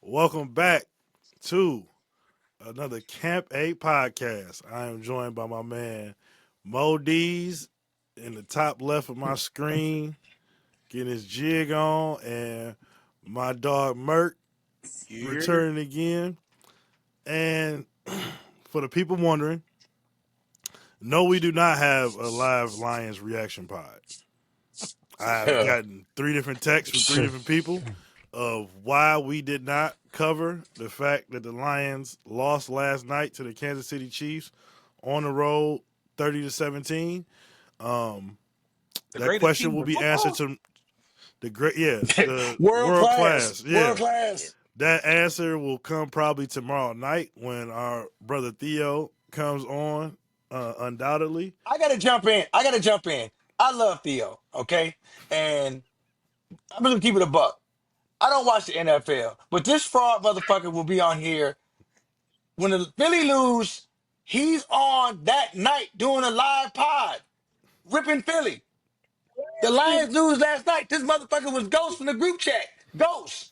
Welcome back to another Camp 8 podcast. I am joined by my man Mo D's in the top left of my screen, getting his jig on, and my dog Merc Here. returning again. And for the people wondering, no, we do not have a live Lions reaction pod. I've gotten three different texts from three different people of why we did not cover the fact that the Lions lost last night to the Kansas City Chiefs on the road 30-17. Um, The that greatest question team will in be answered football? to the great, the World world class, class. world Yeah. Yeah. class. That answer will come probably tomorrow night when our brother Theo comes on, undoubtedly. I gotta jump in. I love Theo, okay? And I'm gonna keep it a buck. I don't watch the NFL, but this fraud motherfucker will be on here when the Philly lose. He's on that night doing a live pod, ripping Philly. The Lions lose last night. This motherfucker was ghost from the group chat. Ghost.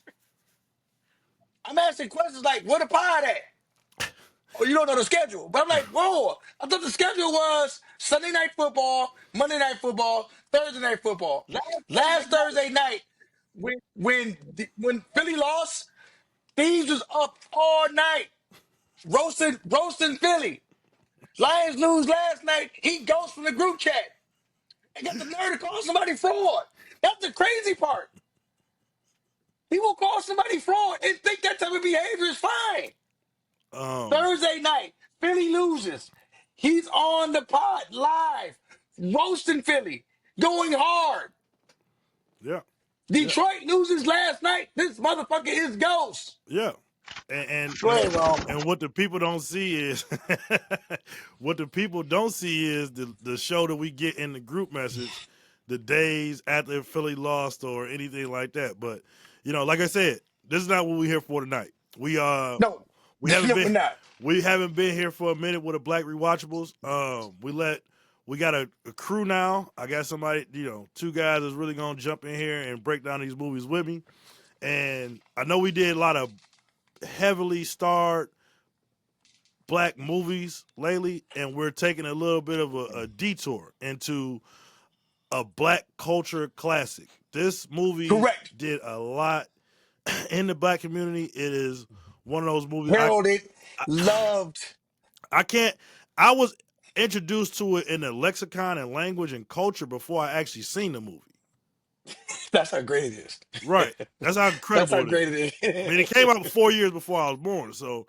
I'm asking questions like, where the pod at? Oh, you don't know the schedule. But I'm like, whoa, I thought the schedule was Sunday night football, Monday night football, Thursday night football. Last Thursday night, when Philly lost, Thieves was up all night, roasting Philly. Lions lose last night. He goes from the group chat and got the nerve to call somebody fraud. That's the crazy part. He will call somebody fraud and think that type of behavior is fine. Um, Thursday night, Philly loses. He's on the pod live, roasting Philly, going hard. yeah, yeah, Detroit loses last night. This motherfucker is ghost. yeah. and and Go and, ahead, Ron. and what the people don't see is what the people don't see is the show that we get in the group message the days after Philly lost or anything like that. But like I said, this is not what we're here for tonight. No, We haven't no, been we're not. we haven't been here for a minute with a Black Rewatchables. We got a crew now. I got somebody, two guys that's really gonna jump in here and break down these movies with me. And I know we did a lot of heavily starred black movies lately, and we're taking a little bit of a detour into a black culture classic. This movie Correct. did a lot in the black community. It is one of those movies Heralded, loved. I can't. I was introduced to it in the lexicon and language and culture before I actually seen the movie. That's how great it is. Right. That's how That's how incredible it is. great it I mean, it came is. out 4 years before I was born, so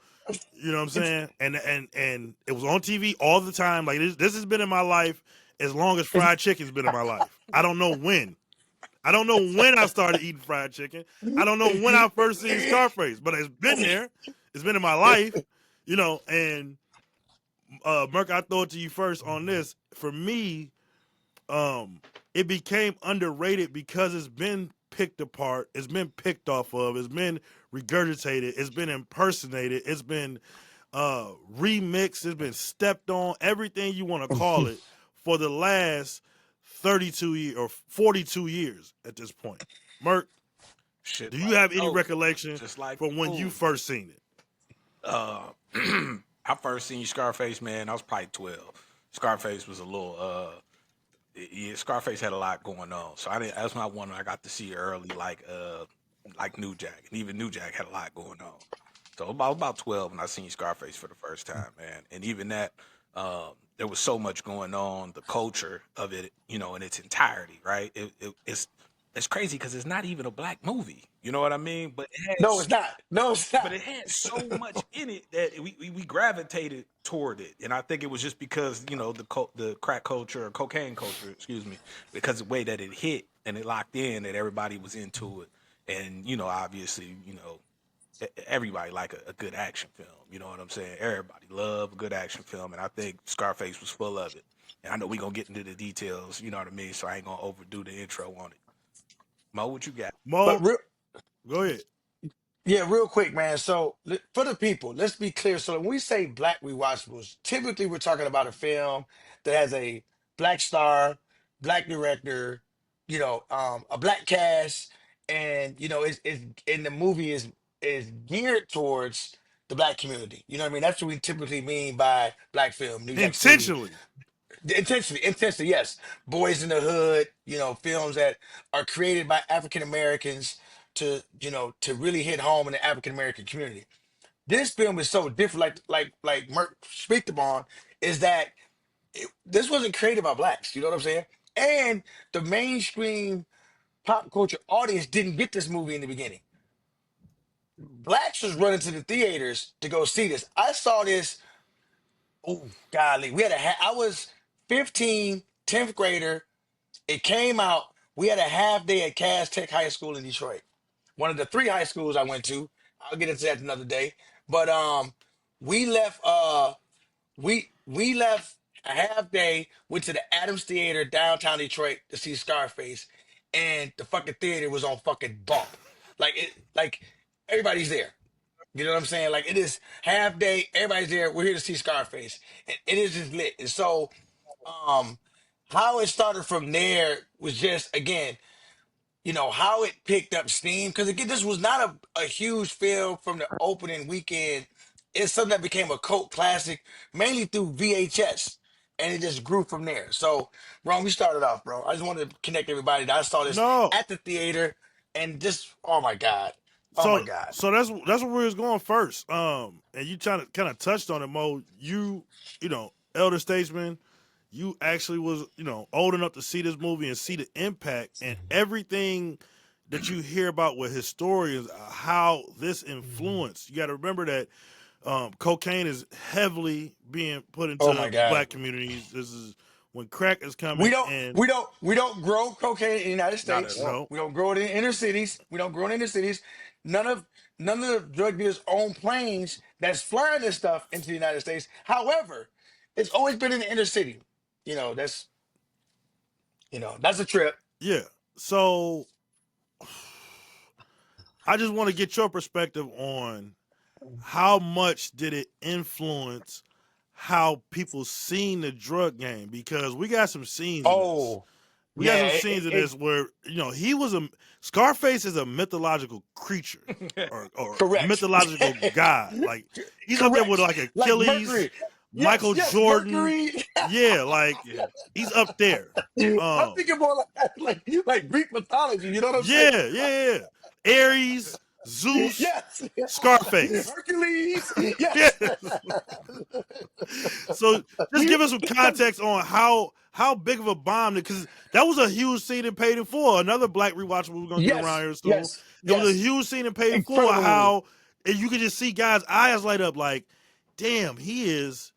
you know what I'm it's, saying. And it was on TV all the time. Like this has been in my life as long as it's fried chicken's been in my life. I don't know when. I don't know when I started eating fried chicken. I don't know when I first seen Scarface, but it's been there. It's been in my life, and Merc, I throw it to you first on this. For me, it became underrated because it's been picked apart, it's been picked off of, it's been regurgitated, it's been impersonated, it's been remixed, it's been stepped on, everything you want to call it, for the last 32 years or 42 years at this point. Merc, Shit do you like have any oh, recollection just like from when you food. first seen it? Uh I first seen Scarface, man, I was probably 12. Scarface was a little yeah, Scarface had a lot going on. So I didn't that's my one I got to see early like New Jack. And even New Jack had a lot going on. So about 12 when I seen Scarface for the first time, man. And even that, there was so much going on, the culture of it, in its entirety, right? It's crazy because it's not even a black movie. You know what I mean? no, it's not. No, it's But not. it had so much in it that we gravitated toward it, and I think it was just because the crack culture or cocaine culture, excuse me, because the way that it hit and it locked in that everybody was into it, and obviously everybody like a good action film. You know what I'm saying? Everybody love a good action film, and I think Scarface was full of it. And I know we gonna get into the details. You know what I mean? So I ain't gonna overdo the intro on it. Mo, what you got? Mo, But real, go ahead. yeah, real quick, man. So for the people, let's be clear. So when we say black rewatchables, typically we're talking about a film that has a black star, black director, a black cast, and it's in the movie is geared towards the black community. You know what I mean? That's what we typically mean by black film, New Jack City. Intentionally. Intensely, yes. Boys in the Hood, films that are created by African Americans to really hit home in the African American community. This film is so different, like Merk speak upon, is that this wasn't created by blacks. You know what I'm saying? And the mainstream pop culture audience didn't get this movie in the beginning. Blacks was running to the theaters to go see this. I saw this. Oh, golly, I was 15, 10th grader. It came out. We had a half day at Cass Tech High School in Detroit, one of the three high schools I went to. I'll get into that another day. But we left. We left a half day. Went to the Adams Theater downtown Detroit to see Scarface, and the fucking theater was on fucking bump. Like everybody's there. You know what I'm saying? Like it is half day. Everybody's there. We're here to see Scarface, and it is just lit. And so, um, how it started from there was just again how it picked up steam, because again this was not a huge film from the opening weekend. It's something that became a cult classic mainly through VHS, and it just grew from there. So Ron, we started off, bro, I just wanted to connect everybody that I saw this No. at the theater, and just oh my god, oh my So god. so that's where we was going first. And you trying to kind of touched on it, Mo. Elder statesman, you actually was, old enough to see this movie and see the impact and everything that you hear about with historians, how this influenced. You got to remember that cocaine is heavily being put Oh into my god. black communities. This is when crack is We coming, don't and we don't we don't grow cocaine in the United Not at States. all. no, We don't grow it in inner cities. We don't grow it in inner cities. None of none of the drug dealers own planes that's flying this stuff into the United States. However, it's always been in the inner city. That's that's a trip. yeah. So I just want to get your perspective on how much did it influence how people seen the drug game, because we got some scenes in this. Oh, We got yeah, some scenes in this where he was a Scarface is a mythological creature or correct. mythological god. Like he's up there with Correct. like Like Achilles, Mercury. Yes, Michael yes, Jordan. Mercury. Yeah, like Yeah. he's up there. I'm Um, thinking more like Greek mythology. You know what I'm saying? yeah, yeah, yeah. Aries, Zeus, Yes. Scarface. Hercules. Yes. Yes. So just give us some context on how big of a bomb, because that was a huge scene in Paid in Full. Another black rewatchable we're gonna get around Yes. here soon. Yes. It was a Yes. huge scene in Paid in Full. Incredible movie. How and you could just see guys' eyes light up like, damn, he is.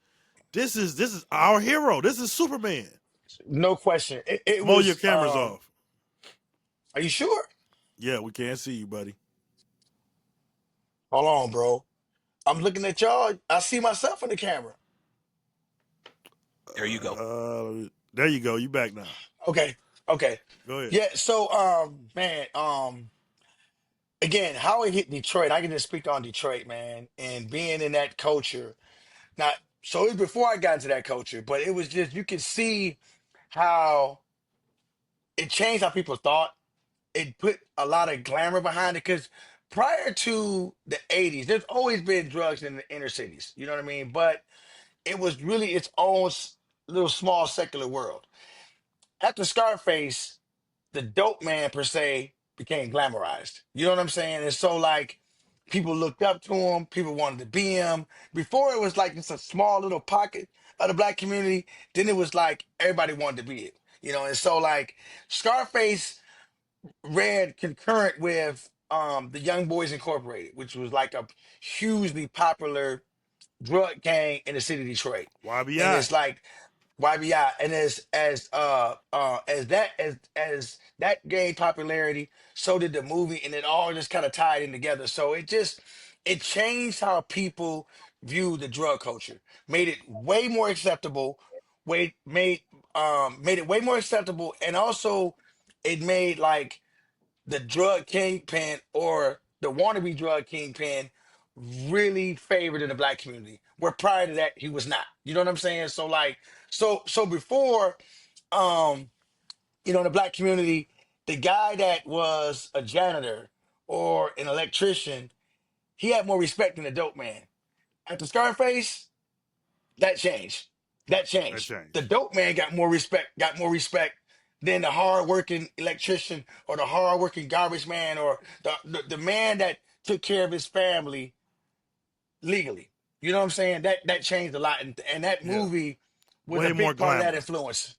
This is our hero. This is Superman. No question. It Mo, your was camera's off. are you sure? Yeah, we can't see you, buddy. Hold on, bro. I'm looking at y'all. I see myself in the camera. There you go. There you go. You back now. Okay. Okay. Go ahead. Yeah, so man, again, how it hit Detroit, I can just speak on Detroit, man, and being in that culture. Not so it was before I got into that culture, but it was just you could see how it changed how people thought. It put a lot of glamour behind it because prior to the 80s, there's always been drugs in the inner cities. You know what I mean? But it was really its own little small secular world. After Scarface, the dope man per se became glamorized. You know what I'm saying? And so like people looked up to him, people wanted to be him. Before it was like just a small little pocket of the black community. Then it was like everybody wanted to be it. And so like Scarface ran concurrent with the Young Boys Incorporated, which was like a hugely popular drug gang in the city of Detroit. And YBI. it's like YBI, and as that gained popularity, so did the movie, and it all just kind of tied in together. So it changed how people view the drug culture, made it way more acceptable, made it way more acceptable, and also it made like the drug kingpin or the wannabe drug kingpin really favored in the black community. Where prior to that he was not. You know what I'm saying? So before um, in the black community, the guy that was a janitor or an electrician, he had more respect than the dope man. After Scarface, that changed. That That changed. The changed. dope man got more respect than the hard-working electrician or the hard-working garbage man or the man that took care of his family legally. You know what I'm saying? That changed a lot, and that Yeah. movie was a Way more big part of that glamour. influence.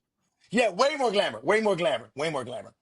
Yeah, way more glamour, way more glamour, way more glamour.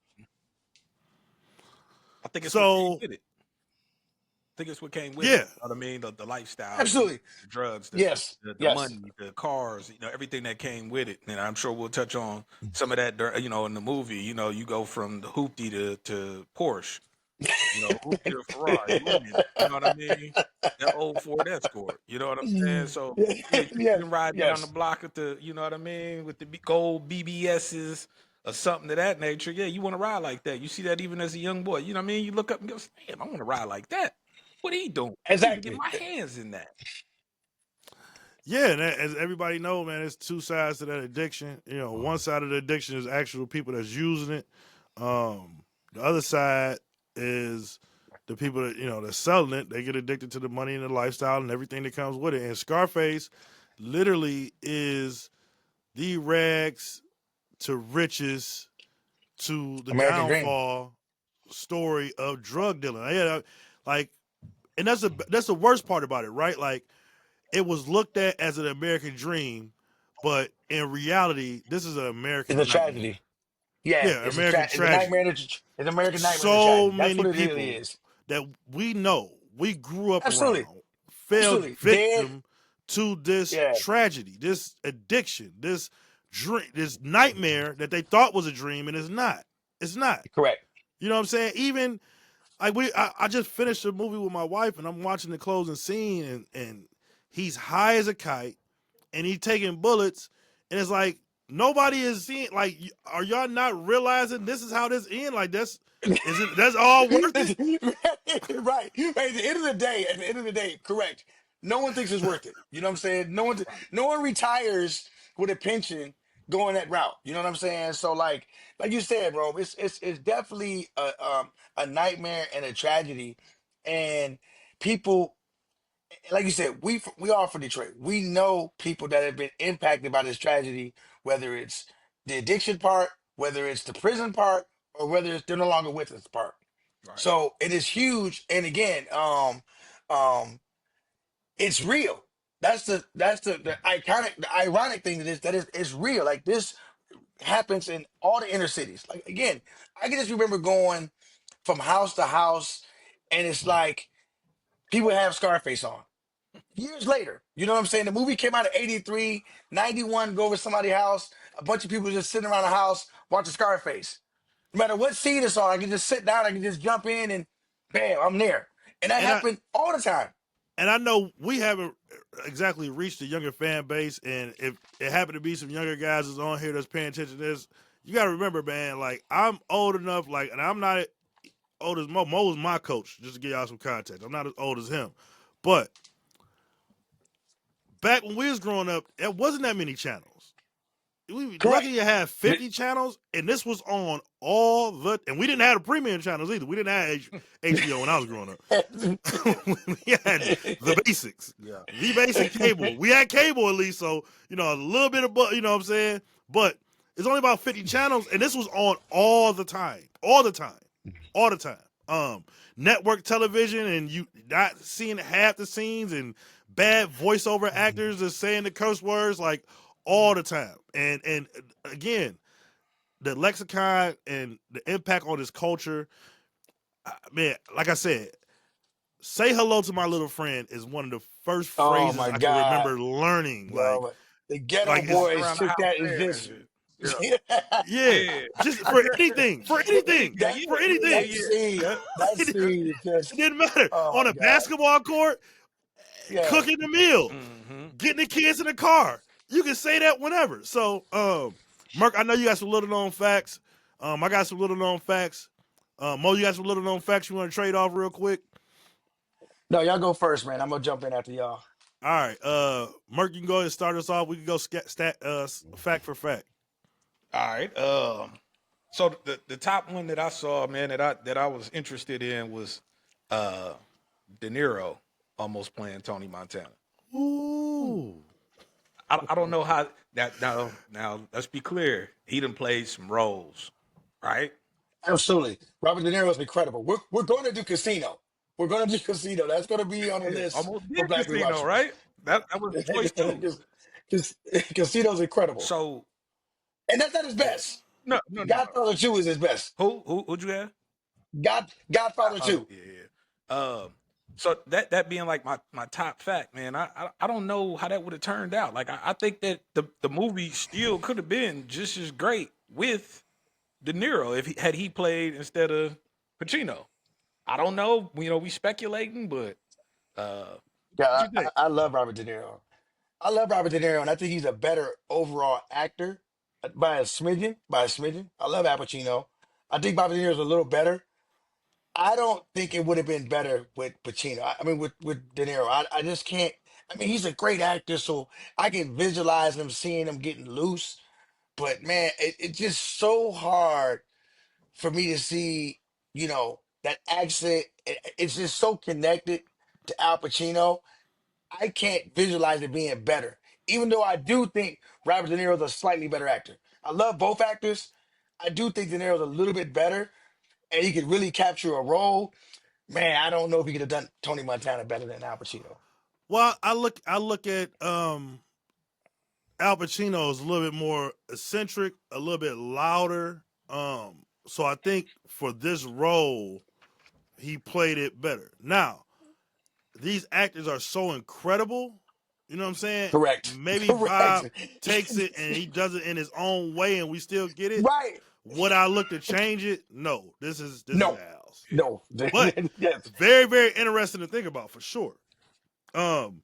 I think it's what came So with it. I think it's what came with it. yeah, You know what I mean? The lifestyle, Absolutely. the drugs, Yes. the Yes. money, the cars, everything that came with it. And I'm sure we'll touch on some of that, in the movie. You go from the hoopty to Porsche. Hoopty to Ferrari. You win. You know what I mean? That old Ford Escort. You know what I'm saying? So yeah, you Yes. been riding down the Yes. block with the, you know what I mean, with the gold BBSs or something of that nature. Yeah, you want to ride like that. You see that even as a young boy. You know what I mean? You look up and go, damn, I want to ride like that. What he doing? I need to get Exactly. my hands in that. yeah. And as everybody know, man, there's two sides to that addiction. One side of the addiction is actual people that's using it. The other side is the people that that's selling it. They get addicted to the money and the lifestyle and everything that comes with it. And Scarface literally is the rags to riches to the American Dream. downfall story of drug dealing. Yeah, like, and that's the worst part about it, right? Like, it was looked at as an American dream, but in reality, this is an It's a American nightmare. tragedy. Yeah, Yeah, American it's a nightmare. tragedy. It's an American nightmare and a So tragedy. That's many what it really people is. that we know, we grew up Absolutely. around, fell Absolutely. Dead. victim to this Yeah. tragedy, this addiction, this dream, this nightmare that they thought was a dream, and it's not. It's not. Correct. You know what I'm saying? Even like I just finished a movie with my wife, and I'm watching the closing scene, and he's high as a kite, and he's taking bullets, and it's like nobody is seeing. Like, are y'all not realizing this is how this ends? Like, that's all worth it? Right. At the end of the day, correct. No one thinks it's worth it. You know what I'm saying? No one retires with a pension going that route. You know what I'm saying? So like you said, bro, it's definitely a nightmare and a tragedy. And people, like you said, we are from Detroit. We know people that have been impacted by this tragedy, whether it's the addiction part, whether it's the prison part, or whether it's they're no longer with us part. Right. So it is huge. And again, it's real. That's the iconic, the ironic thing that is it's real. Like this happens in all the inner cities. Like again, I can just remember going from house to house, and it's like people have Scarface on. Years later, you know what I'm saying? The movie came out in 83, 91. Go over to somebody's house, a bunch of people just sitting around the house watching Scarface. No matter what scene it's on, I can just sit down, I can just jump in and bam, I'm there. And that And I happened all the time. and I know we haven't exactly reached the younger fan base, and if it happened to be some younger guys that's on here that's paying attention to this, you got to remember, man. Like, I'm old enough, like, and I'm not old as Mo. Mo was my coach, just to give y'all some context. I'm not as old as him, but back when we was growing up, there wasn't that many channels. We Correct. lucky to have 50 channels, and this was on all the. And we didn't have the premium channels either. We didn't have HBO when I was growing up. We had the basics, Yeah. the basic cable. We had cable at least, so a little bit of, you know what I'm saying. But it's only about 50 channels, and this was on all the time, all the time, all the time. Network television, and you not seeing half the scenes, and bad voiceover actors are saying the curse words like all the time. And again, the lexicon and the impact on this culture, man. Like I said, say hello to my little friend is one of the first Oh phrases my I can God, remember learning. bro. The ghetto It's Walking boys around the took house that as saying that just shit. Yeah. yeah, Yeah. just I for guess anything, for anything, yeah, that yeah, for yeah, anything. that yeah. scene, Yeah. that it scene is just didn't matter. oh On my a God. basketball court, Yeah. cooking the meal, Mm-hmm. getting the kids in the car. You can say that whenever. So, Merk, I know you got some little known facts. I got some little known facts. Mo, you got some little known facts you want to trade off real quick? No, y'all go first, man. I'm gonna jump in after y'all. All right, Merk, you can go ahead and start us off. We can go fact for fact. All right. So the top one that I saw, man, that I was interested in was uh De Niro almost playing Tony Montana. Ooh. I don't know how that now let's be clear. He done played some roles, right? Absolutely. Robert De Niro is incredible. We're going to do Casino. We're going to do Casino. That's going to be on the Yeah, list almost for did Black Casino, Rewatchables. right? That was choice two. Casino's incredible. So And that's not his yeah, best. no. Godfather 2 is his best. Who'd you have? Godfather Father, 2. yeah. So that being like my top fact, man, I don't know how that would have turned out. Like I think that the movie still could have been just as great with De Niro if had he played instead of Pacino. I don't know. We speculating, but what Yeah, you think? I love Robert De Niro. I love Robert De Niro, and I think he's a better overall actor by a smidgen. By a smidgen. I love Al Pacino. I think Robert De Niro's a little better. I don't think it would have been better with Pacino. I mean, with De Niro. I just can't. I mean, he's a great actor, so I can visualize him seeing him getting loose. But man, it's just so hard for me to see, that accent. It's just so connected to Al Pacino. I can't visualize it being better, even though I do think Robert De Niro's a slightly better actor. I love both actors. I do think De Niro's a little bit better, and he could really capture a role. Man, I don't know if he could have done Tony Montana better than Al Pacino. Well, I look at Al Pacino is a little bit more eccentric, a little bit louder. So I think for this role, he played it better. Now, these actors are so incredible. You know what I'm saying? Correct. Maybe Correct. Bob takes it and he does it in his own way, and we still get it. Right. Would I look to change it? No. This is No. Al's. Yeah. No. But Yes. very, very interesting to think about for sure. Um,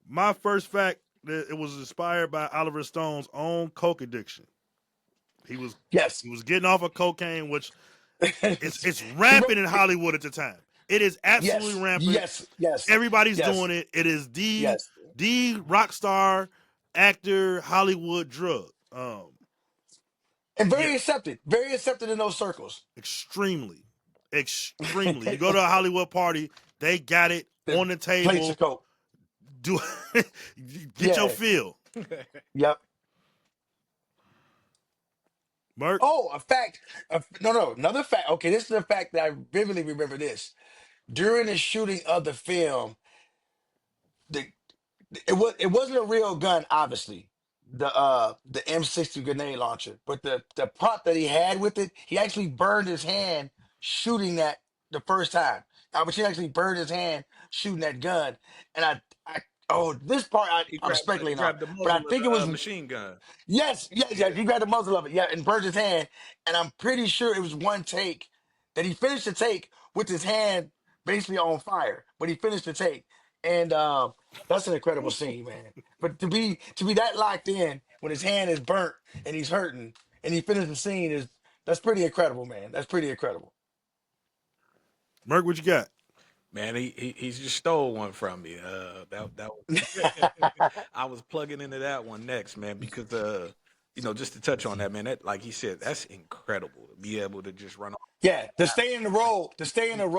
my first fact that it was inspired by Oliver Stone's own coke addiction. He was Yes. he was getting off of cocaine, which it's He wrote. rampant in Hollywood at the time. It is absolutely Yes. rampant. Yes. Yes. Everybody's Yes. doing it. It is Yes. the rock star actor Hollywood drug. And Yeah, very accepted. Very accepted in those circles. extremely, extremely. You go to a Hollywood party, they got it The on the plates table. of coke. Do get your Yeah. fill, Yep. Merc. Oh, a fact. No. Another fact. Okay, this is a fact that I vividly remember this. During the shooting of the film, the it wasn't a real gun, obviously. The M60 grenade launcher, but the prop that he had with it, he actually burned his hand shooting that the first time. But he actually burned his hand shooting that gun, and I oh this part He I'm he speculating on, grabbed the but I muzzle of think it the was. machine gun. Yes. Yeah. He grabbed the muzzle of it, yeah, and burned his hand. And I'm pretty sure it was one take that he finished the take with his hand basically on fire. But he finished the take, and that's an incredible scene, man. But to be that locked in when his hand is burnt and he's hurting, and he finished the scene is that's pretty incredible, man. That's pretty incredible. Merc, what you got? Man, he just stole one from me. That was I was plugging into that one next, man, because just to touch on that, man, that like he said, that's incredible to be able to just run off Yeah, to that, stay in the role,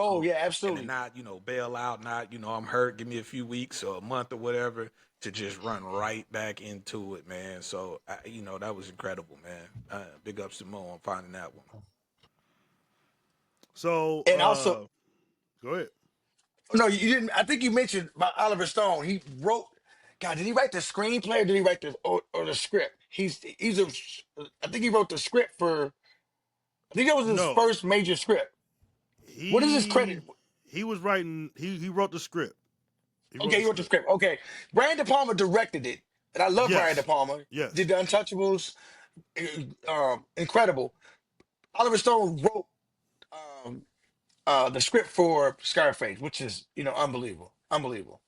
know, yeah, and to absolutely. not, bail out, not, I'm hurt, give me a few weeks or a month or whatever, to just run right back into it, man. So that was incredible, man. Big ups to Mo on finding that one. So, And also, go ahead. no, you didn't. I think you mentioned about Oliver Stone. He wrote. God, did he write the screenplay or did he write or the script? He's a. I think he wrote the script for. I think that was his No, first major script. What is his he credit? he was writing. He wrote the script. He wrote Okay, the he wrote the script. script. Okay, Brian De Palma directed it, and I love Brian De Yes, Palma. yes. Did the Untouchables, incredible. Oliver Stone wrote um, the script for Scarface, which is unbelievable, unbelievable.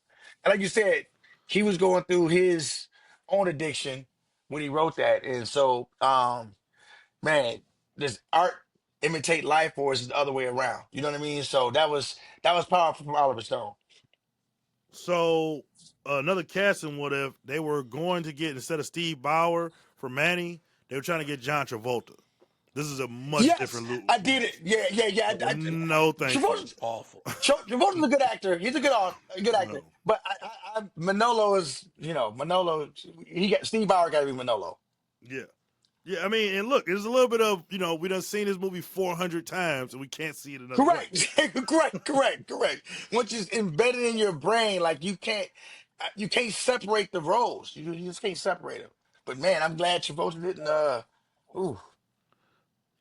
And like you said, he was going through his own addiction when he wrote that, and so man, this art imitate life, or is it the other way around? You know what I mean? So that was powerful from Oliver Stone. So another casting would have they were going to get instead of Steve Bauer for Manny, they were trying to get John Travolta. This is a much Yes, different I did it. Yeah. No, thank you. Awful. Travolta's a good actor. He's a good actor. No. But Manolo is, Manolo. He got Steve Bauer. Got to be Manolo. Yeah. Yeah, I mean, and look, there's a little bit of, we done seen this movie 400 times and we can't see it another way. Correct. Once it's embedded in your brain, like you can't separate the roles. You just can't separate them. But man, I'm glad Travolta didn't. Ooh.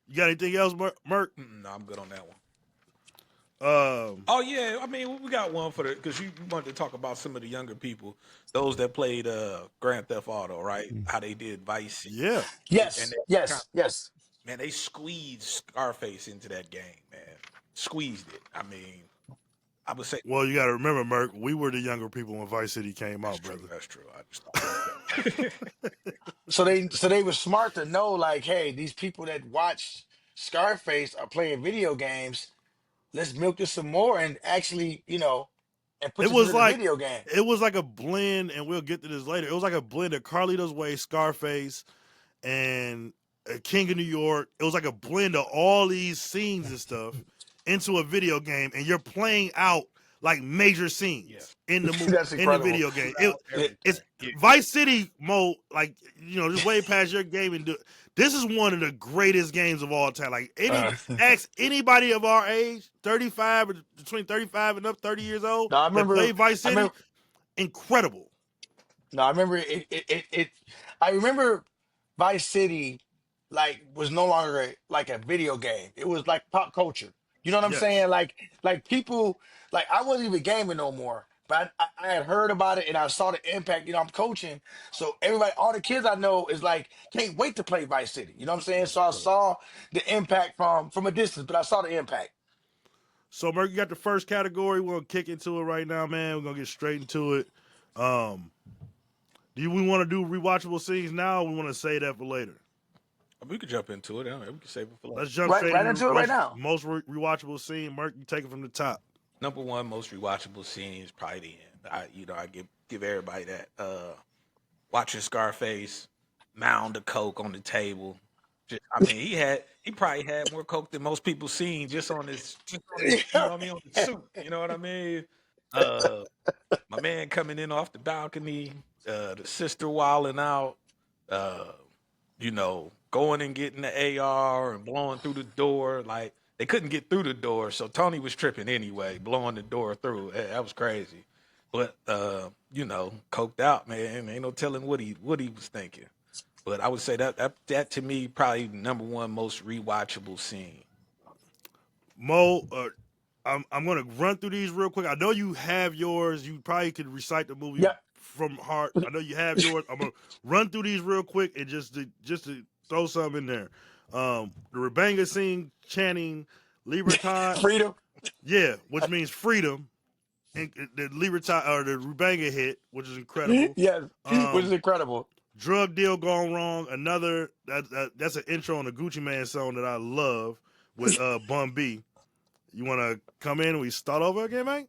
You got anything else, Merk? No, I'm good on that one. Oh yeah, I mean we got one for because you wanted to talk about some of the younger people, those that played Grand Theft Auto, right? How they did Vice. Yeah. And Yes. man, they squeezed Scarface into that game, man. Squeezed it. I mean, I would say. Well, you got to remember, Merk, we were the younger people when Vice City came out, brother. That's true. I just thought So they were smart to know, like, hey, these people that watch Scarface are playing video games. Let's milk this some more and actually, and put It this into was the like video game. it was like a blend, and we'll get to this later. It was like a blend of Carlito's Way, Scarface, and King of New York. It was like a blend of all these scenes and stuff into a video game, and you're playing out like major scenes in the movie, That's in the incredible. video game. everything. It's Vice City mode, like just way past your game and this is one of the greatest games of all time. Like ask anybody of our age, 35 or between 35 and up, 30 years old, No, I that remember. play Vice I City. remember. Incredible. No, I remember it. I remember Vice City, like, was no longer like a video game. It was like pop culture. You know what I'm Yes. saying? Like people, like, I wasn't even gaming no more, but I had heard about it and I saw the impact. I'm coaching, so everybody, all the kids I know is like, can't wait to play Vice City. You know what I'm saying? So I saw the impact from a distance, but I saw the impact. So, Merc, you got the first category. We're gonna kick into it right now, man. We're gonna get straight into it. Do we want to do rewatchable scenes now, or we want to save that for later? We could jump into it. We can save it for later. Let's jump Right, straight right into it right now. most rewatchable scene. Merc, you take it from the top. Number one most rewatchable scene is probably the end. I give everybody that. Watching Scarface mound of coke on the table. I mean, he probably had more coke than most people seen just on his you know what I mean, on the suit. You know what I mean? My man coming in off the balcony, the sister wilding out, going and getting the AR and blowing through the door. Like, they couldn't get through the door, so Tony was tripping anyway, blowing the door through. That was crazy. But coked out, man. Ain't no telling what he was thinking. But I would say that to me probably number one most rewatchable scene. Mo, I'm gonna run through these real quick. I know you have yours. You probably could recite the movie Yep. from heart. I know you have yours. I'm gonna run through these real quick and just to throw something in there. The Rebanga scene chanting Libertad. Freedom. Yeah, which means freedom. And the Libertad or the Rebanga hit, which is incredible. Yes, which is incredible. Drug deal gone wrong. Another that's an intro on the Gucci Man song that I love with Bun B. You want to come in and we start over again, man?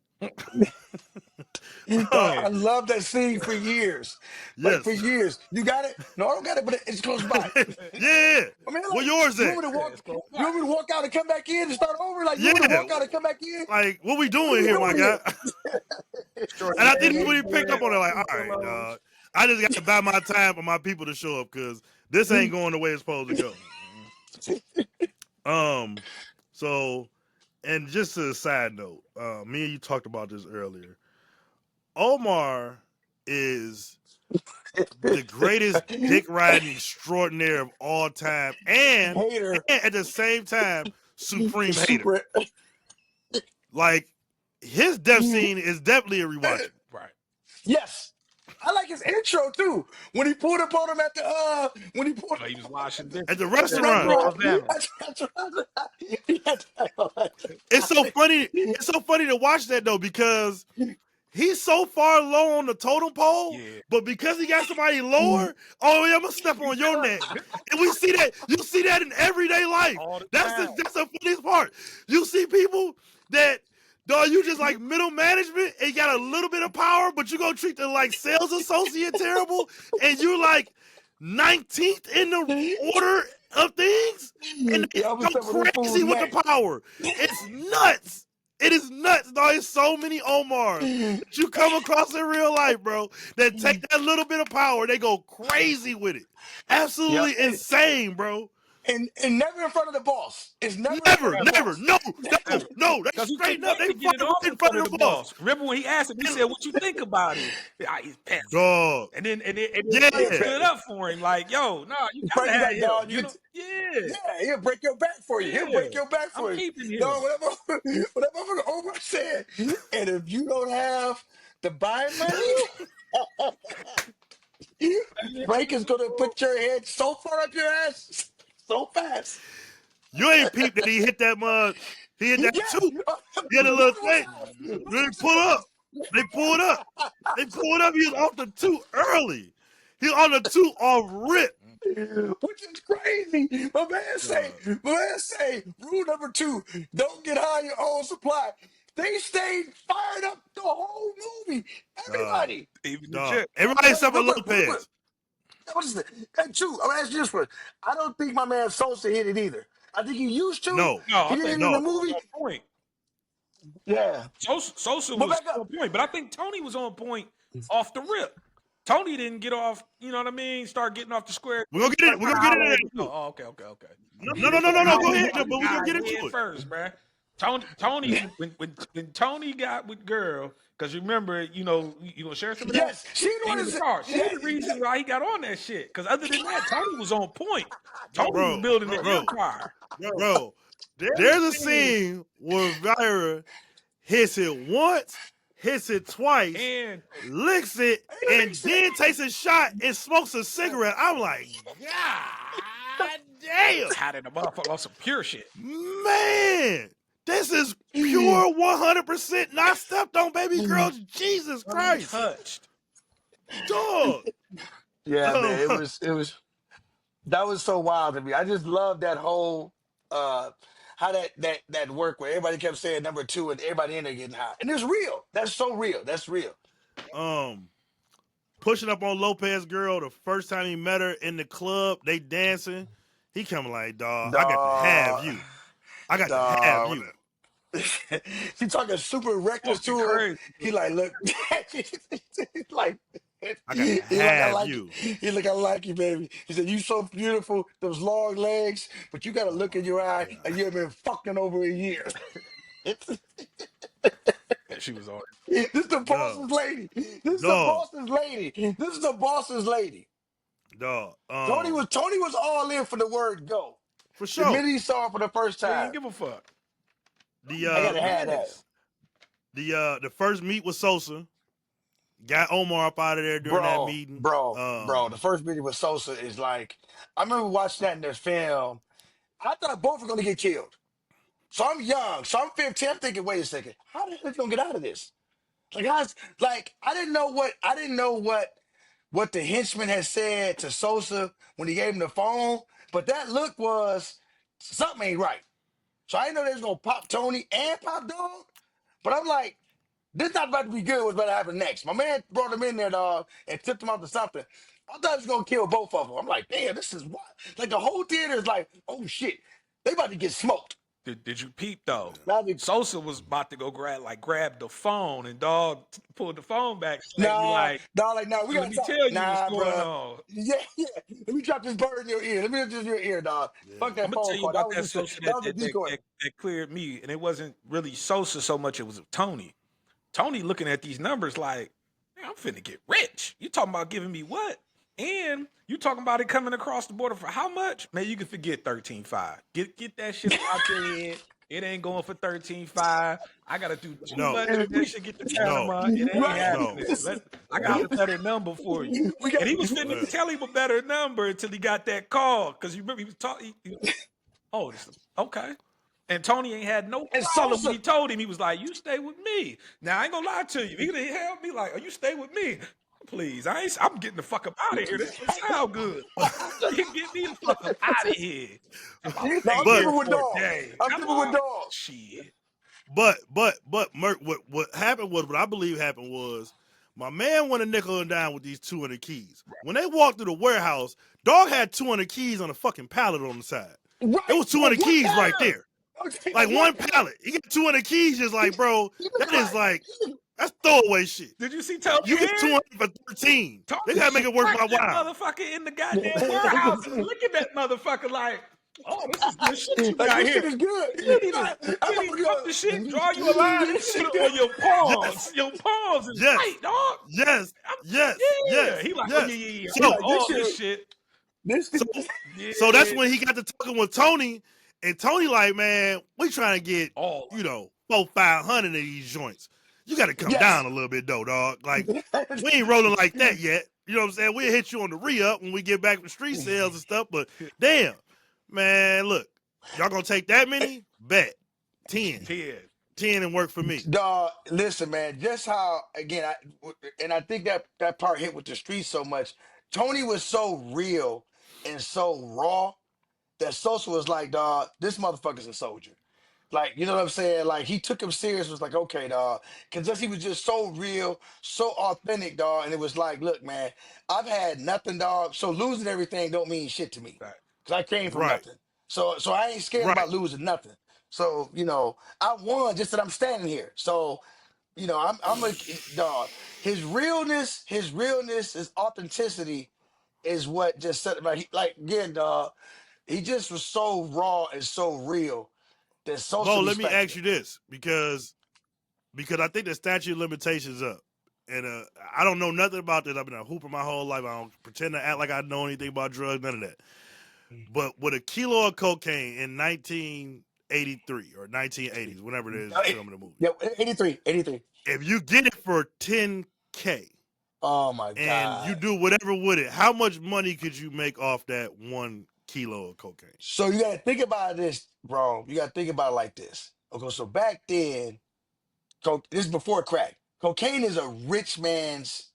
I love that scene for years. Like, Yes. for years. You got it? No, I don't got it, but it's close by. Yeah. I mean, Where yours you at? want me to walk out and come back in and start over? Like, you want me to walk out and come back in? Like, what we doing here, my guy? And I think when he picked up on it, like, all right, dog. I just got to buy my time for my people to show up because this ain't going the way it's supposed to go. So, and just a side note, me and you talked about this earlier. Omar is the greatest dick riding extraordinaire of all time, and at the same time, supreme hater. Like, his death scene is definitely a rewatch. Right. Yes. I like his intro too. When he pulled up on him at the he was washing dishes at the restaurant. It's so funny. It's so funny to watch that though, because he's so far low on the totem pole, but because he got somebody lower, oh yeah, I'm gonna step on your neck. And we see that, you see that in everyday life. That's the funniest part. You see people that, dog, you just like middle management and you got a little bit of power, but you gonna treat the like sales associate terrible, and you're like 19th in the order of things, and they Yeah, I'm go stuff with this fool's crazy with the neck. power. It's nuts. It is nuts, dog. There's so many Omars that you come across in real life, bro, that take that little bit of power, they go crazy with it. Yep. Absolutely insane, bro. And never in front of the boss. It's never in front Never, of the never, boss. no, no, Never. no. They Because he straighten couldn't up. wait They to get fight it right off in in front front of of the the boss. boss. Remember when he asked him, he said, "What you think about it?" He's pissed. Dog. And then Yeah. Frank stood up for him, like, "Yo, no, you Frank gotta is have like, him." dog, You know? Yeah, yeah, he'll break your back for you. He'll yeah. break your back I'm for you. keeping Dog, him. whatever Omar said. And if you don't have the buy money, Frank is gonna put your head so far up your ass so fast. You ain't peeped that he hit that mud. He hit that Yes, two. He had a one little more thing. time. One They more pull up. time. They pulled up. They pulled up. He was off the two early. He was on the two off rip. Which is crazy. My man say, rule number 2, don't get high on your own supply. They stayed fired up the whole movie. Dog. Everybody. Even the Dog. chip. Everybody except for Real quick, real quick. Lopez. What is it? And 2, I'm gonna ask you this one. I don't think my man Sosa hit it either. I think he used to. No. No, He I did think it in the No. Sosa was movie. on point. Yeah. Sosa But was back on up. point, but I think Tony was on point off the rip. Tony didn't get off, you know what I mean? Start getting off the square. We're gonna get it. Start We're trying to gonna get into holler at that me. too. Okay. No. Start Go hollering ahead, at but the we're gonna guy get into head it. first, bruh. Tony, when Tony got with girl, because remember, you gonna share some of that Yes. She the scene one in the is car. She yeah, the reason why he got on that shit. Because other than that, Tony was on point. Tony was Bro, building the bro, empire. bro. There's a scene where Vira hits it once, hits it twice, And licks it, he and makes it. then takes a shot and smokes a cigarette. I'm like, God damn. had it a motherfucker on some pure shit. Man, this is pure 100% not stepped on, baby girl. Jesus Christ. Untouched. Dog. Yeah, man. It was that was so wild to me. I just love that whole how that worked where everybody kept saying number 2 and everybody in there getting high. And it's real. That's so real. That's real. um, Pushing up on Lopez girl the first time he met her in the club, they dancing. He coming like, dog, I got to have Dog, you. I got to have dog. you. She talking super reckless Talking to him. crazy. He like, look, he's like, I got to he's like, I have like you. you. He's like, I like you, baby. He said, you so beautiful, those long legs, but you got to Oh look in my your eye, God. and you have been fucking over a year. And she was on This is the Dog. boss's lady. This is the Dog. boss's lady. This is the boss's lady. Dog. Tony was all in for the word go. For The sure. minute he saw her for the first it. He time, didn't give a fuck. The I He gotta was have that. Dennis. the first meet with Sosa. Got Omar up out of there during that meeting. Bro. The first meeting with Sosa is like, I remember watching that in the film. I thought both were gonna get killed. So I'm young. So I'm 15. I'm thinking, wait a second, how the hell are you gonna get out of this? I didn't know what the henchman had said to Sosa when he gave him the phone, but that look was something ain't right. So I didn't know they was gonna pop Tony and pop Dog. But I'm like, this not about to be good. What's about to happen next? My man brought him in there, dog, and tipped him off to something. I thought he was gonna kill both of them. I'm like, damn, this is what? Like the whole theater is like, oh shit, they about to get smoked. Did you peep though? Now they- Sosa was about to go grab the phone, and dog pulled the phone back slightly, Nah, like, dog, like, nah, we "Let gotta me talk. tell you what's Nah, going bruh. on." Yeah. Let me drop this bird in your ear. Let me just in your ear, dog. Yeah. Fuck I'm that gonna tell phone you call. That about was that just Sosa that was a decoy. that cleared me, and it wasn't really Sosa so much; it was Tony. Tony looking at these numbers like, "Man, I'm finna get rich. You talking about giving me what? And you talking about it coming across the border for how much? Man, you can forget 13.5. Get that shit out your head. It ain't going for 13.5. I gotta do too No. much for that shit get to No. Panama. It ain't Right. No. happening. I got a better number for you." We And got he was finna Uh, tell him a better number until he got that call. Cause you remember he was talking. Oh, this okay. And Tony ain't had no and problem when Sosa. he told him. He was like, "You stay with me." Now I ain't gonna lie to you. He done held me like, "Oh, you stay with me, please." I'm getting the fuck up out of here. This don't sound good. You get me the fuck up out of here. I'm about to No, stay I'm but here keeping with for a dog. day. I'm Come keeping with on, dog. shit. Merk, what happened was what I believe happened was My man went a nickel and dime with these 200 keys. When they walked through the warehouse, dog had 200 keys on a fucking pallet on the side. It Right. was On 200 one keys right pair. there. Okay, Like on one one pair. pallet. He got 200 keys just like, bro, You that look is like, you look- that's throwaway shit. Did you see Tony You get Head? 200 for 13. Tony They got to make it worth cracked my that while. motherfucker in the goddamn warehouse and look at that motherfucker like, oh, this is good shit you like got this shit here. is good. Then he cut the shit, draw you a line, and This put shit it on good. your Yes. palms. Your palms is Yes. tight, dog. Yes. I'm, Yes. yeah. Yes. He like, oh yeah, Yes. yeah, yeah. He I'm So, like this all this shit. shit. This so, shit. so that's Yeah. when he got to talking with Tony, and Tony like, man, we trying to get, All you know, 400-500 of these joints. You got to come Yes. down a little bit though, dog. Like, we ain't rolling like that yet. You know what I'm saying? We'll hit you on the re-up when we get back from street sales and stuff. But damn, man, look, y'all gonna take that many? Bet 10, 10. 10 and work for me. Dog, listen, man. Just how again, I think that part hit with the streets so much. Tony was so real and so raw that Sosa was like, dog, this motherfucker's a soldier. Like, you know what I'm saying? Like, he took him serious. Was like, okay, dog, because he was just so real, so authentic, dog. And it was like, look, man, I've had nothing, dog. So losing everything don't mean shit to me, Right. because I came from Right, nothing. So I ain't scared right. about losing nothing. So I won just that I'm standing here. So I'm a dog. His authenticity is what just set him like again, dog. He just was so raw and so real that Sosa Bo, let me respected ask him. you this because I think the statute of limitations up. And I don't know nothing about this. I've been a hooper my whole life. I don't pretend to act like I know anything about drugs, none of that. But with a kilo of cocaine in 1983 or 1980s, whenever it is filming the movie, Yeah, 83, 83. if you get it for 10K Oh my and you God. do whatever with it, how much money could you make off that 1 kilo of cocaine? So you gotta think about this, bro. You gotta think about it like this. Okay, so back then, this is before crack. Cocaine is a rich man's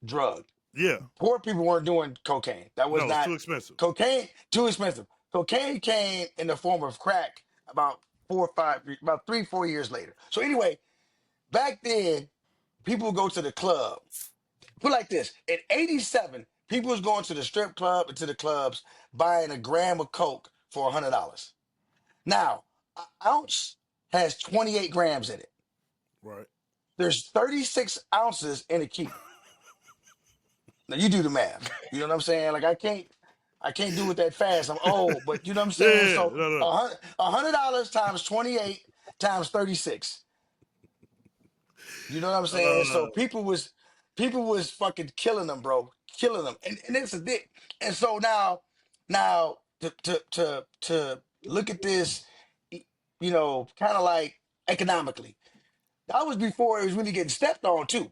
drug. Yeah, Poor people weren't doing cocaine. That was no, it's not too expensive. cocaine, too expensive. Cocaine came in the form of crack about 3, 4 years later. So anyway, back then, people would go to the club. Put it like this: in '87, people was going to the strip club and to the clubs buying a gram of coke for $100. Now, an ounce has 28 grams in it. Right. There's 36 ounces in a key. Now you do the math. You know what I'm saying? Like I can't do it that fast. I'm old, but you know what I'm saying. Yeah, So no. $100 times 28 times 36. You know what I'm saying? Uh, So people was fucking killing them, bro, killing them, and it's a dick. And so now to look at this, kind of like economically. That was before it was really getting stepped on too,